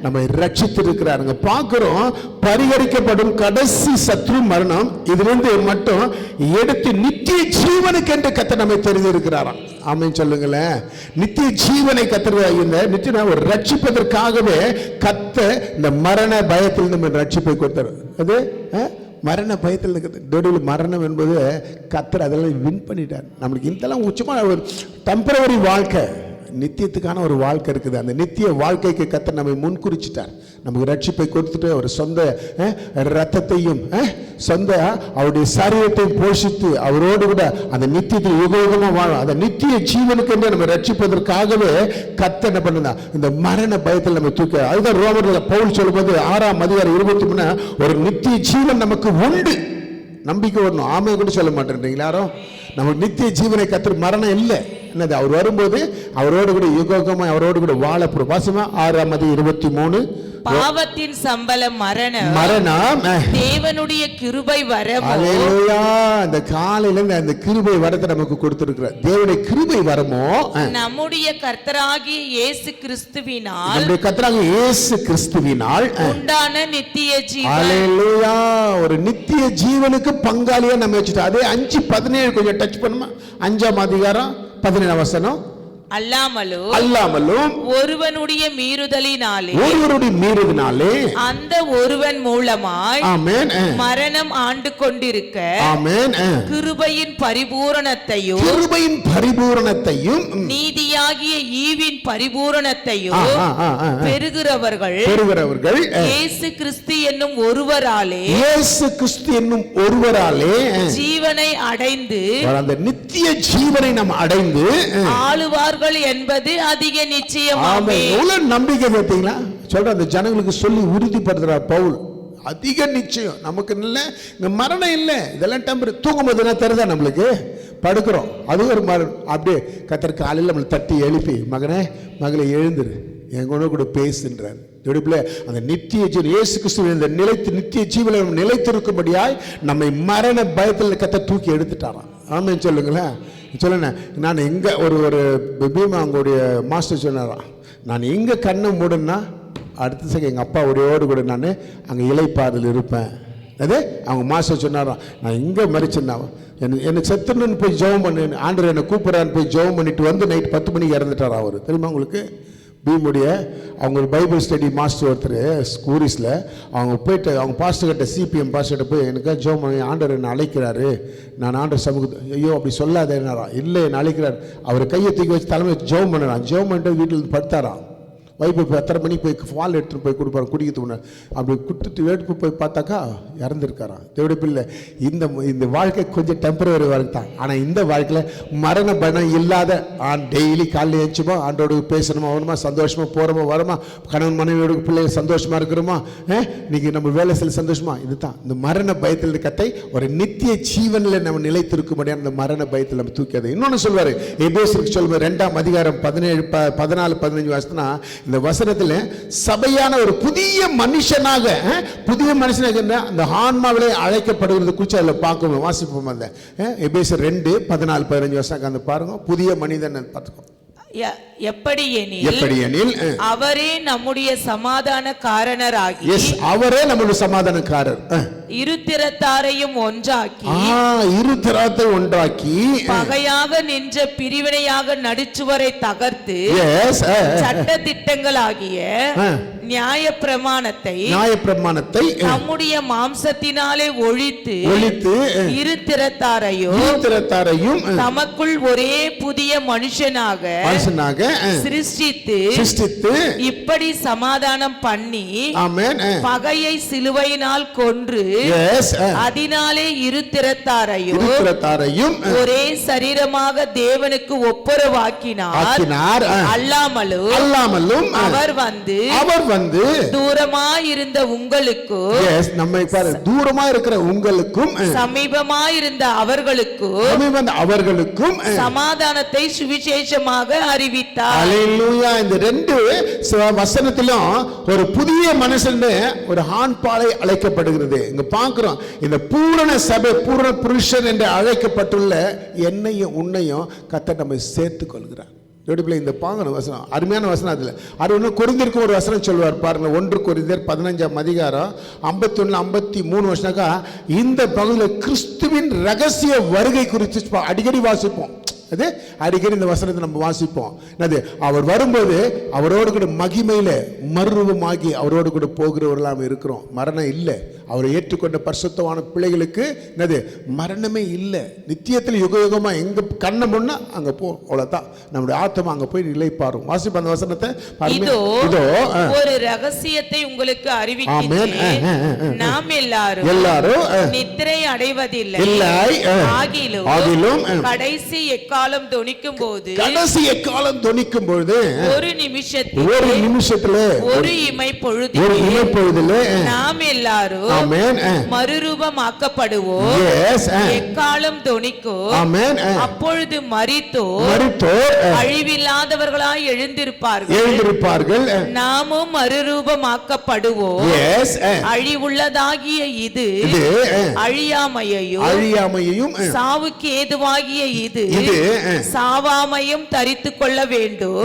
நம்ம ரட்சித்து இருக்கிறாருங்க. பார்க்குறோம், பரிகரிக்கப்படும் கடைசி சத்ரு மரணம், இதிலிருந்து மட்டும் எடுத்து நித்திய ஜீவனுக்கு என்று கர்த்தர் நம்மை தெரிந்து இருக்கிறாராம். ஆமென் சொல்லுங்களேன். நித்திய ஜீவனை கர்த்தர் இந்த நித்திய ஒரு ரட்சிப்பதற்காகவே கர்த்தர் இந்த மரண பயத்தில் நம்ம ரட்சிப்பை கொடுத்தார். அது மரண பயத்தில் இருக்கிறது. மரணம் என்பது கர்த்தர் அதெல்லாம் வின் பண்ணிட்டார். நம்மளுக்கு இதெல்லாம் உச்சமான ஒரு டெம்பரவரி வாழ்க்கை. நித்தியத்துக்கான ஒரு வாழ்க்கை இருக்குது. அந்த நித்திய வாழ்க்கைக்கு கர்த்தர் நம்மை முன்குறிச்சிட்டார். நமக்கு ரட்சிப்பை கொடுத்துட்டு அவர் சொந்த ரத்தத்தையும் சொந்த அவருடைய சரீரத்தையும் போஷித்து அவரோடு கூட அந்த நித்தியத்தில் யுகமாக வாழும் அந்த நித்திய ஜீவனுக்கு என்று நம்ம ரட்சிப்பதற்காகவே கர்த்தர் என்ன பண்ணுதா இந்த மரண பயத்தில் நம்ம தூக்க. அதுதான் ரோமர்ல பவுல் சொல்லும்போது 6ஆம் அதிகாரம் 23 ஒரு நித்திய ஜீவன் நமக்கு உண்டு. நம்பிக்கை வரணும். ஆமை கூட சொல்ல மாட்டேன்றீங்களா யாரும்? நமக்கு நித்திய ஜீவனை கர்த்தர் மரணம் இல்லை. என்னது அவர் வரும்போது அவரோடு கூட யுகமா அவரோடு கூட வாழ வாசமா 6ஆம் அதிகாரம் 23 பாவத்தின் சம்பளம் மரணம், தேவனுடைய கிருபை வரமோ. அல்லேலூயா. அந்த காலையில அந்த கிருபை வரத்தை நமக்கு கொடுத்திருக்கிறார். தேவனுடைய கிருபை வரமோ நம்முடைய கர்த்தராகிய இயேசு கிறிஸ்துவினால், நம்முடைய கர்த்தராகிய இயேசு கிறிஸ்துவினால் உண்டான நித்திய ஜீவன். அல்லேலூயா. ஒரு நித்திய ஜீவனுக்கு பங்காளியா நம்ம வச்சுட்டோம். அதே 5:17 கொஞ்சம் டச் பண்ணுமா? 5ஆம் அதிகாரம் 17ஆம் வசனம். அல்லாமலும் ஒருவனுடைய மீறுதலினாலே அந்த ஒருவன் மூலமாய் ஆமென் மரணம் ஆண்டு கொண்டிருக்க ஆமென் கிருபையின் பரிபூரணத்தையும் நீதியாகிய ஈவின் பரிபூரணத்தையும் பெறுகிறவர்கள் இயேசு கிறிஸ்து என்னும் ஒருவராலே ஜீவனை அடைந்து அந்த நித்திய ஜீவனை நாம் அடைந்து ஆளுவார் என்பது அதிக நிச்சயம். நம்பிக்கை பார்த்தீங்களா? சொல்ற அந்த ஜனங்களுக்கு சொல்லி உறுதிப்படுத்துறார் பவுல். அதிக நிச்சயம் நமக்கு இல்லை. இந்த மரணம் இல்லை. இதெல்லாம் டெம்பரரி. தூங்கும்போது தெரியுதா நம்மளுக்கு? படுக்கிறோம், அது ஒரு மரணம். அப்படியே கர்த்தர் காலையில் நம்மளை தட்டி எழுப்பி மகனே மகளை எழுந்துரு எங்கூட கூட பேசுன்றார். அந்த நித்திய ஜீவன் இயேசு கிறிஸ்துவின் இந்த நித்திய ஜீவனை நிலைத்திருக்கும்படியாய் நம்மை மரண பயத்தில் கர்த்தர் தூக்கி எடுத்துட்டாராம். ஆமென் சொல்லுங்களேன். சொல்லுங்க. நான் எங்கே ஒரு பீமா அவங்களுடைய மாஸ்டர் சொன்னாராம், நான் எங்கே கண்ணை மூடுன்னா அடுத்த செகண்ட் எங்கள் அப்பா உடையோடு கூட நான் அங்கே இலைப்பாறில் இருப்பேன். அது அவங்க மாஸ்டர் சொன்னாராம், நான் எங்கே மறிச்சேன்னா என்னை செத்துன்னு போய் ஜெபம் பண்ணு, ஆண்டவர் என்னை கூப்பிட்றான்னு போய் ஜெபம் பண்ணிட்டு வந்து நைட் 10 மணிக்கு இறந்துட்டார் அவர். தெரியுமா உங்களுக்கு? பீமுடைய அவங்க பைபிள் ஸ்டடி மாஸ்டர் ஒருத்தர் ஸ்கூரிஸில் அவங்க போயிட்டு அவங்க பாஸ்டர்கிட்ட சிபிஎம் பாஸ்டர்கிட்ட போய் எனக்கு ஜெபம் பண்ணி ஆண்டவர் என்னை அழைக்கிறாரு, நான் ஆண்டவர் சமூகத்தை ஐயோ அப்படி சொல்லாத என்னாரா இல்லை என்னை அழைக்கிறார். அவர் கையை தூக்கி வச்சு தலைமை ஜெபம் பண்ணாராம். ஜெபம் பண்ணிட்டு வீட்டில் படுத்தாராம். வைப்பு 10:30 மணிக்கு போய் ஃபால் எடுத்துகிட்டு போய் கொடுப்பாரு குடிக்கிறது முன்னாடி. அப்படி கொடுத்துட்டு வேட்டு போய் பார்த்தாக்கா இறந்துருக்காராம். தேவடைய பிள்ளை இந்த வாழ்க்கை கொஞ்சம் டெம்பரவரி வாழ்க்கை தான். ஆனால் இந்த வாழ்க்கையில் மரண பயம் இல்லாத டெய்லி காலையில் எழுந்துச்சுமா ஆண்டோடு பேசணுமா வரணுமா சந்தோஷமா போகிறோமா வரமா கணவன் மனைவியோட பிள்ளைகள் சந்தோஷமா இருக்கிறோமா இன்னைக்கு நம்ம வேலை செய்ய சந்தோஷமா. இதுதான் இந்த மரண பயத்தில் கத்தை ஒரு நித்திய ஜீவனில் நம்ம நிலைத்திருக்கும்படியான அந்த மரண பயத்தில் நம்ம தூக்கியது. இன்னொன்று சொல்வார் எபேசியருக்கு சொல்லுவார் 2ஆம் அதிகாரம் 14-15 வருஷம்னா இந்த வசனத்தில் சபையான ஒரு புதிய மனுஷனாக அந்த ஆன்மாவிலே அழைக்கப்படுகிறது குறித்து அதில் பார்க்கணும். வாசிப்போம் அந்த எபேசியர் 2:14-15 வருஷம் அந்த பாருங்க. புதிய மனிதன் பார்த்துக்கோ. எப்படியெனில் அவரே நம்முடைய சமாதான காரணராகி அவரே நம்முடைய சமாதானக்காரர் இருதிறத்தாரையும் ஒன்றாக்கி பகையாக நின்ற பிரிவினையாக நடுச்சுவரை தகர்த்து சட்ட திட்டங்களாகிய நியாயப்பிரமாணத்தை நம்முடைய மாம்சத்தினாலே ஒழித்து இருதிறத்தாரையும் தமக்குள் ஒரே புதிய மனுஷனாக சிருஷ்டித்து இப்படி சமாதானம் பண்ணி பகையை சிலுவையினால் கொன்று அதனாலே இருதிறத்தாரையும் ஒரே சரீரமாக தேவனுக்கு ஒப்புரவாக்கினார். அல்லாமலும் அவர் வந்து தூரமாயிருந்த உங்களுக்கும் நம்மை தூரமா இருக்கிற உங்களுக்கும் சமீபமாயிருந்த அவர்களுக்கும் சமாதானத்தை சுவிசேஷமாக அறிவித்தார். அல்லேலூயா. இந்த 2 வசனத்திலும் ஒரு புதிய மனுஷன் ஒரு ஆண்பாலை அழைக்கப்படுகிறது. இங்க பார்க்கிறோம் இந்த பூரண சபை பூரண புருஷன் என்று அழைக்கப்பட்டுள்ள என்னையும் உன்னையும் கர்த்தர் நம்மை சேர்த்துக் கொள்கிறார். இந்த பாங்கன வசனம் அருமையான வசனம். அதில் அது ஒன்று கொரிந்தியருக்கு ஒரு வசனம் சொல்லுவார் பாருங்க. 1 கொரிந்தியர் 15ஆம் அதிகாரம் 51-53 வருஷனாக்கா இந்த பகுதியில் கிறிஸ்துவின் ரகசிய வருகை குறித்து அடிக்கடி வாசிப்போம். அது அடிக்கடி இந்த வசனத்தை நம்ம வாசிப்போம். அது அவர் வரும்போது அவரோடு கூட மகிமையில மறுரூபமாகி அவரோடு கூட போகிறவர்களாக இருக்கிறோம். மரணம் இல்லை. அவரை ஏற்றுக்கொண்ட பரிசுத்தமான பிள்ளைகளுக்கு என்னது மரணமே இல்லை. நித்தியத்தில் யுக யுகமா எங்க கண்ண முன்னா அங்க போ, அவ்வளவுதான். நம்முடைய ஆத்மா அங்க போய் நிலைப்பாரும். வாசிப்ப அந்த வசனத்தை. இதோ ஒரு ரகசியத்தை உங்களுக்கு அறிவிக்கிறேன். நாம் எல்லாரும் நித்திரை அடைவதில்லை, ஆகிலும் கடைசி எக்காலம் தொனிக்கும் போது ஒரு நிமிஷத்துல ஒரு இமை பொழுதிலே நாம் எல்லாரும் மறுரூபமாக்கப்படுவோம். எக்காலம் தொனிக்கும், அப்பொழுது மரித்தோர் அழிவில்லாதவர்களாய் எழுந்திருப்பார்கள். நாமும் மறுரூபமாக்கப்படுவோம். அழிவுள்ளதாகிய இது அழியாமையையும் சாவுக்கு ஏதுவாகிய இது சாவாமையும் தரித்துக் கொள்ள வேண்டும்.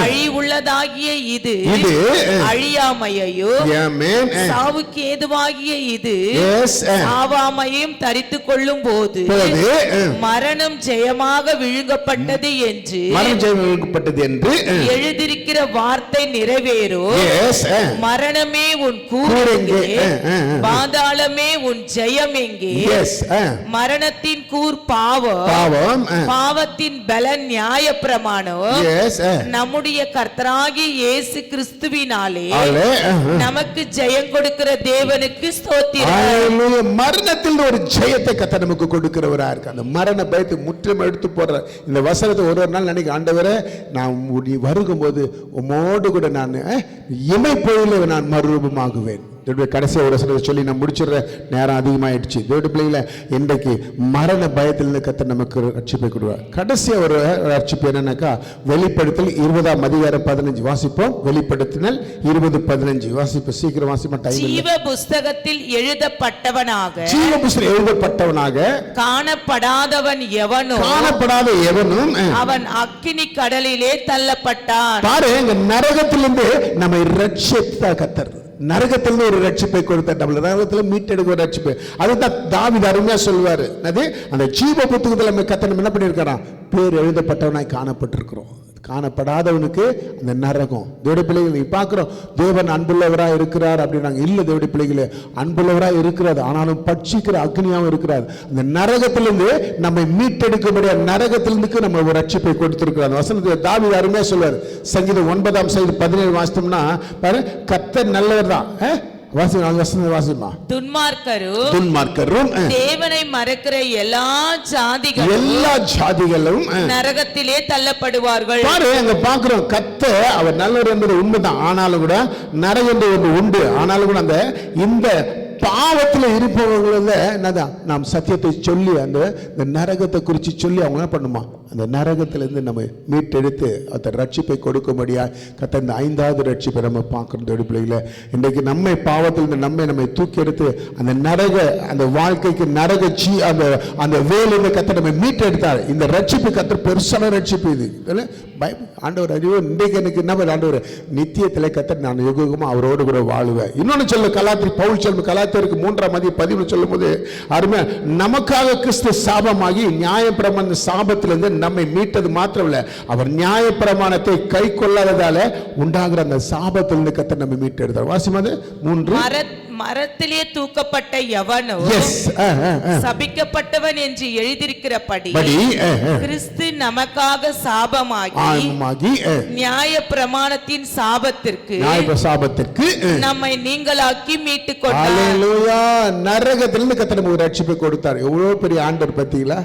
அழிவுள்ளதாகிய இது அழியாமையையும் சாவுக்கு ஏதுவாகிய இது சாவாமையும் தரித்துக் கொள்ளும் போது மரணம் ஜெயமாக விழுங்கப்பட்டது என்று எழுதியிருக்கிற வார்த்தை நிறைவேறும். மரணமே உன் கூர் எங்கே, பாதாளமே உன் ஜெயம் எங்கே? மரணத்தின் கூர் பாவம், பாவத்தின் பலன் நியாயப்பிரமாணம். நம்முடைய கர்த்தராகிய இயேசு கிறிஸ்துவினாலே நமக்கு ஜெயம் கொடுக்கிற தேவனுக்கு ஸ்தோத்திரம். மரணத்தில் ஒரு ஜெயத்தை கர்த்தர் நமக்கு கொடுக்கிறவரா இருக்கு. அந்த மரண பயத்தை முற்றிலும் எடுத்து போடுற இந்த வசனத்தை ஒரு நாள் நினைக்க, ஆண்டவரே நான் வருகும்போது உம்மோடு கூட நான் இமைப்பொழுதிலே நான் மறுரூபமாகுவேன். கடைசி ஒரு வசனத்தை சொல்லி நான் முடிச்சிடுற நேரம் அதிகமாயிடுச்சு. தேவனுடைய பிள்ளைகளை இன்றைக்கு மரண பயத்திலிருந்து கர்த்தர் நமக்கு ரட்சிப்பை கொடுவார். கடைசியா ஒரு ரட்சிப்பு என்னன்னாக்கா, வெளிப்படுத்தல் 20:15 வாசிப்போம். வெளிப்படுத்தினல் 20:15 வாசிப்போம். சீக்கிரம் வாசிப்போம். ஜீவ புஸ்தகத்தில் எழுதப்பட்டவனாக காணப்படாத எவனும் அவன் அக்கினி கடலிலே தள்ளப்பட்டான். பாரு, இந்த நரகத்திலிருந்து நம்மை ரட்சித்த கர்த்தர் நரகத்திலிருந்து ஒரு ரட்சிப்பை கொடுத்தார். நம்மள நரகத்துல மீட்டெடுக்க ஒரு ரட்சிப்பை. அதுதான் தாவீது அருமையா சொல்வாரு. அது அந்த ஜீவ புத்தகத்துல நம்ம கர்த்தர் என்ன பண்ணியிருக்காராம், பேர் எழுதப்பட்டவனாய் காணப்பட்டிருக்கிறோம். காணப்படாதவனுக்கு அந்த நரகம். தேவனுடைய பிள்ளைகளை பார்க்கிறோம், தேவன் அன்புள்ளவராக இருக்கிறார் அப்படின்னாங்க. இல்லை தேவனுடைய பிள்ளைகளே, அன்புள்ளவராக இருக்கிறார், ஆனாலும் பட்சிக்கிற அக்னியாவும் இருக்கிறார். அந்த நரகத்திலிருந்து நம்மை மீட்டெடுக்கும்படியா நரகத்திலிருந்து நம்ம ஒரு ரட்சிப்பை கொடுத்திருக்கிறார். அந்த வசனத்தை தாவீது அருமையா சொல்வார். சங்கீதம் 9:17 வாசித்தோம்னா பாரு, கர்த்தர் நல்லவர் தான். துன்மார்க்கரும் தேவனை மறக்கிற எல்லா ஜாதிகளும் நரகத்திலே தள்ளப்படுவார்கள். அங்க பாக்குறோம், கர்த்தர் அவர் நல்லவர் என்பது உண்மைதான். ஆனாலும் கூட நரகம் என்று ஒன்று உண்டு. ஆனாலும் கூட அந்த இந்த பாவத்தில் இருப்பவங்கள நாம் சத்தியத்தை சொல்லி அந்த நரகத்தை குறித்து சொல்லி அவங்க என்ன பண்ணுமா, அந்த நரகத்திலிருந்து நம்ம மீட்டெடுத்து அந்த ரட்சிப்பை கொடுக்கும்படியா கர்த்தர் இந்த 5வது ரட்சிப்பை நம்ம பார்க்கணும். பிள்ளைகளை இன்றைக்கு நம்மை பாவத்திலிருந்து நம்மை தூக்கி எடுத்து அந்த நரக அந்த வாழ்க்கைக்கு நரக அந்த வேலையில கர்த்தர் நம்ம மீட்டெடுத்தார். இந்த ரட்சிப்பு கர்த்தர் பெருசான ரட்சிப்பு. இது ஆண்டவர் அறிவு. இன்றைக்கு எனக்கு என்ன ஆண்டவர் நித்தியத்திலே கர்த்தர் நான் யுகமா அவரோடு கூட வாழுவேன். இன்னொன்னு சொல்ல பவுல் சொல்லும் கலாத்தியருக்கு 3:10 சொல்லும் போது அருமையா, நமக்காக கிறிஸ்து சாபமாகி நியாயப்பிரமாண சாபத்திலிருந்து நம்மை மீட்டது மாத்திரமல்ல, அவர் நியாயப்பிரமாணத்தை கை கொள்ளாததால உண்டாகிற அந்த சாபத்திலிருந்து கர்த்தர் நம்மை மீட்டு எடுத்தார். வாசிமாது 3. மரத்திலே தூக்கப்பட்ட எவனோ சபிக்கப்பட்டவன் என்று எழுதியிருக்கிறபடி கிறிஸ்து நமக்காக சாபமாகி நியாயப்பிரமாணத்தின் சாபத்திற்கு நம்மை நீங்களாக்கி மீட்டுக் கொண்டார். நரகத்திலிருந்து கர்த்தர் நமக்கு ரட்சிப்பை கொடுத்தார். எவ்வளவு பெரிய ஆண்டவர் பத்தீங்களா?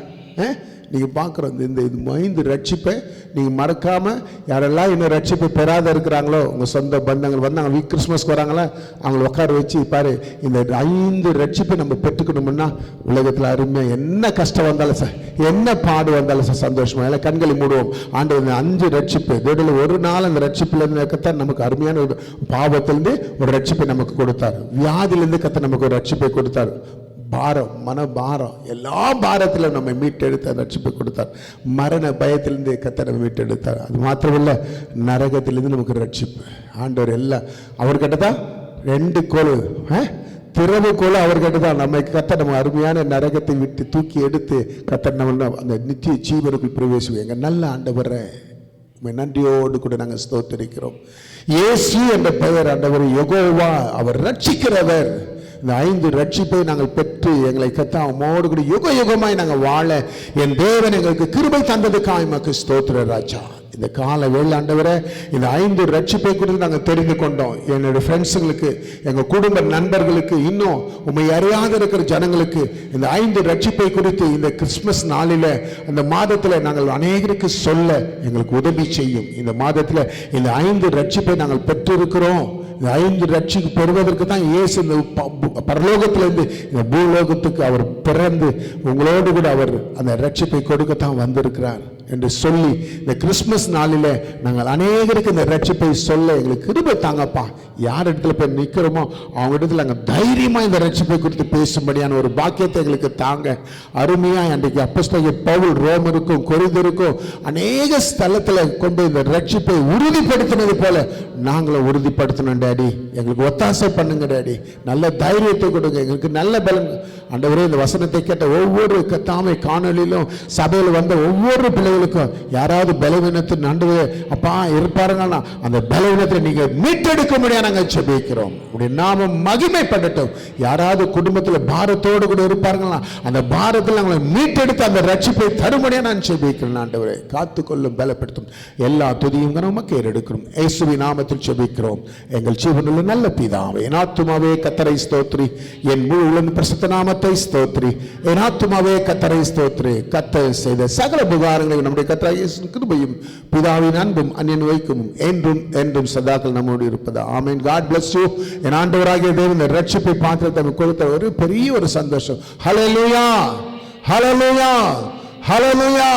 நீங்க பார்க்குறோம் இந்த 5 ரட்சிப்பை நீங்க மறக்காம, யாரெல்லாம் இன்னும் ரட்சிப்பை பெறாத இருக்கிறாங்களோ உங்க சொந்த பந்தங்கள் வந்தாங்க, கிறிஸ்துமஸ்க்கு வராங்களா, அவங்களை உட்கார வச்சு பாரு, இந்த 5 ரட்சிப்பை நம்ம பெற்றுக்கணும்னா உலகத்தில் அருமையா என்ன கஷ்டம் வந்தாலும் சார், என்ன பாடு வந்தாலும் சார் சந்தோஷமா எல்லாம் கண்களை மூடுவோம். ஆண்டவர் இந்த 5 ரட்சிப்பு தேடல ஒரு நாள் அந்த ரட்சிப்புல இருந்து கர்த்தர் நமக்கு அருமையான ஒரு பாவத்திலிருந்து ஒரு ரட்சிப்பை நமக்கு கொடுத்தார். வியாதியிலிருந்து கர்த்தர் நமக்கு ஒரு ரட்சிப்பை கொடுத்தார். பாரம், மனபாரம், எல்லா பாரத்திலும் நம்ம மீட்டெடுத்து ரட்சிப்பை கொடுத்தார். மரண பயத்திலிருந்து கர்த்தர் நம்ம மீட்டெடுத்தார். அது மாத்திரமில்ல, நரகத்திலிருந்து நமக்கு ரட்சிப்பு. ஆண்டவர் எல்லாம் அவர்கிட்ட தான் 2 கோல் திறவுகோல அவர்கிட்ட தான் நம்ம கர்த்தர் நம்ம அருமையான நரகத்தை விட்டு தூக்கி எடுத்து கர்த்தர் நம்ம அந்த நித்திய ஜீவனுக்குள் பிரவேசிக்க நல்ல ஆண்டவரை நன்றியோடு கூட நாங்கள் ஸ்தோத்திரிக்கிறோம். இயேசு என்ற பெயர் ஆண்டவர் யெகோவா, அவர் ரட்சிக்கிறவர். இந்த 5 ரட்சிப்பை நாங்கள் பெற்று எங்களை கத்த உம்மோடு கூட யுக யுகமாய் நாங்கள் வாழ என் தேவன் எங்களுக்கு கிருபை தந்ததுக்காக உமக்கு ஸ்தோத்திர ராஜா. இந்த கால வேளை ஆண்டவரே, இந்த 5 ரட்சிப்பை குறித்து நாங்கள் தெரிந்து கொண்டோம். என்னுடைய ஃப்ரெண்ட்ஸுங்களுக்கு, எங்கள் குடும்ப நண்பர்களுக்கு, இன்னும் உண்மை அறியாத இருக்கிற ஜனங்களுக்கு இந்த 5 ரட்சிப்பை குறித்து இந்த கிறிஸ்துமஸ் நாளில், அந்த மாதத்தில் நாங்கள் அநேகருக்கு சொல்ல எங்களுக்கு உதவி செய்யும். இந்த மாதத்தில் இந்த 5 ரட்சிப்பை நாங்கள் பெற்றிருக்கிறோம். இந்த 5 ரட்சிப்பு பெறுவதற்கு தான் இயேசு இந்த பரலோகத்திலிருந்து இந்த பூலோகத்துக்கு அவர் பிறந்து உங்களோடு கூட அவர் அந்த ரட்சிப்பை கொடுக்கத்தான் வந்திருக்கிறார் என்று சொல்லி இந்த கிறிஸ்துமஸ் நாளில் நாங்கள் அநேகருக்கு இந்த ரட்சிப்பை சொல்ல எங்களுக்கு கிருபை தாங்கப்பா. யார் இடத்துல போய் நிற்கிறோமோ அவங்க இடத்துல நாங்கள் தைரியமாக இந்த ரட்சிப்பை குறித்து பேசும்படியான ஒரு பாக்கியத்தை எங்களுக்கு தாங்க. அருமையாக அன்றைக்கு அப்போஸ்தலர் பவுல் ரோமருக்கும் கொரிந்தியருக்கும் அநேக ஸ்தலத்தில் கொண்டு இந்த ரட்சிப்பை உறுதிப்படுத்தினது போல நாங்களும் உறுதிப்படுத்தணும் டேடி. எங்களுக்கு ஒத்தாசை பண்ணுங்க டேடி. நல்ல தைரியத்தை கொடுங்க, எங்களுக்கு நல்ல பலன். ஆண்டவரே, இந்த வசனத்தை கேட்ட ஒவ்வொரு கத்தாமை காணொலியிலும் சபையில் வந்த ஒவ்வொரு பிள்ளைகளுக்கும் யாராவது பலவீனத்தின் ஆண்டவரே அப்பா இருப்பாருங்கன்னா அந்த பலவீனத்தை நீங்க மீட்டெடுக்க முடியாது நாங்கள் ஜெபிக்கிறோம். உடைய நாமம் மகிமைப்படட்டும். யாராவது குடும்பத்தில் பாரத்தோடு கூட இருப்பாருங்களா அந்த பாரத்தில் அவங்களை மீட்டெடுத்து அந்த ரட்சிப்பை தரும்படியா நான் ஜெபிக்கிறேன். ஆண்டவரே, காத்துக்கொள்ளும், பலப்படுத்தும். எல்லா துதியும் நமக்கு ஏறெடுக்கிறோம். இயேசுவின் நாமத்தில் ஜெபிக்கிறோம் எங்கள் ஜீவனுள்ள நல்ல பிதாவே. என் ஆத்துமாவே கர்த்தரை ஸ்தோத்திரி, என் முழு உலகம் பரிசுத்த நாமத்தை ஸ்தோத்திரி. என் ஆத்துமாவே கர்த்தரை ஸ்தோத்திரி. கர்த்தர் செய்த சகல உபகாரங்களையும் நம்முடைய கர்த்தராகிய இயேசுவின் கிருபையும் பிதாவின் அன்பும் அன்பின் வைக்கும் என்றும் என்றும் சதாக்கள் நம்மோடு இருப்பது. ஆமென். God bless you. என் ஆண்டவராகிய தேவன் இந்த ரட்சிப்பை பார்த்து நமக்கு கொடுத்த ஒரு பெரிய ஒரு சந்தோஷம். ஹல்லேலூயா, ஹல்லேலூயா, ஹல்லேலூயா.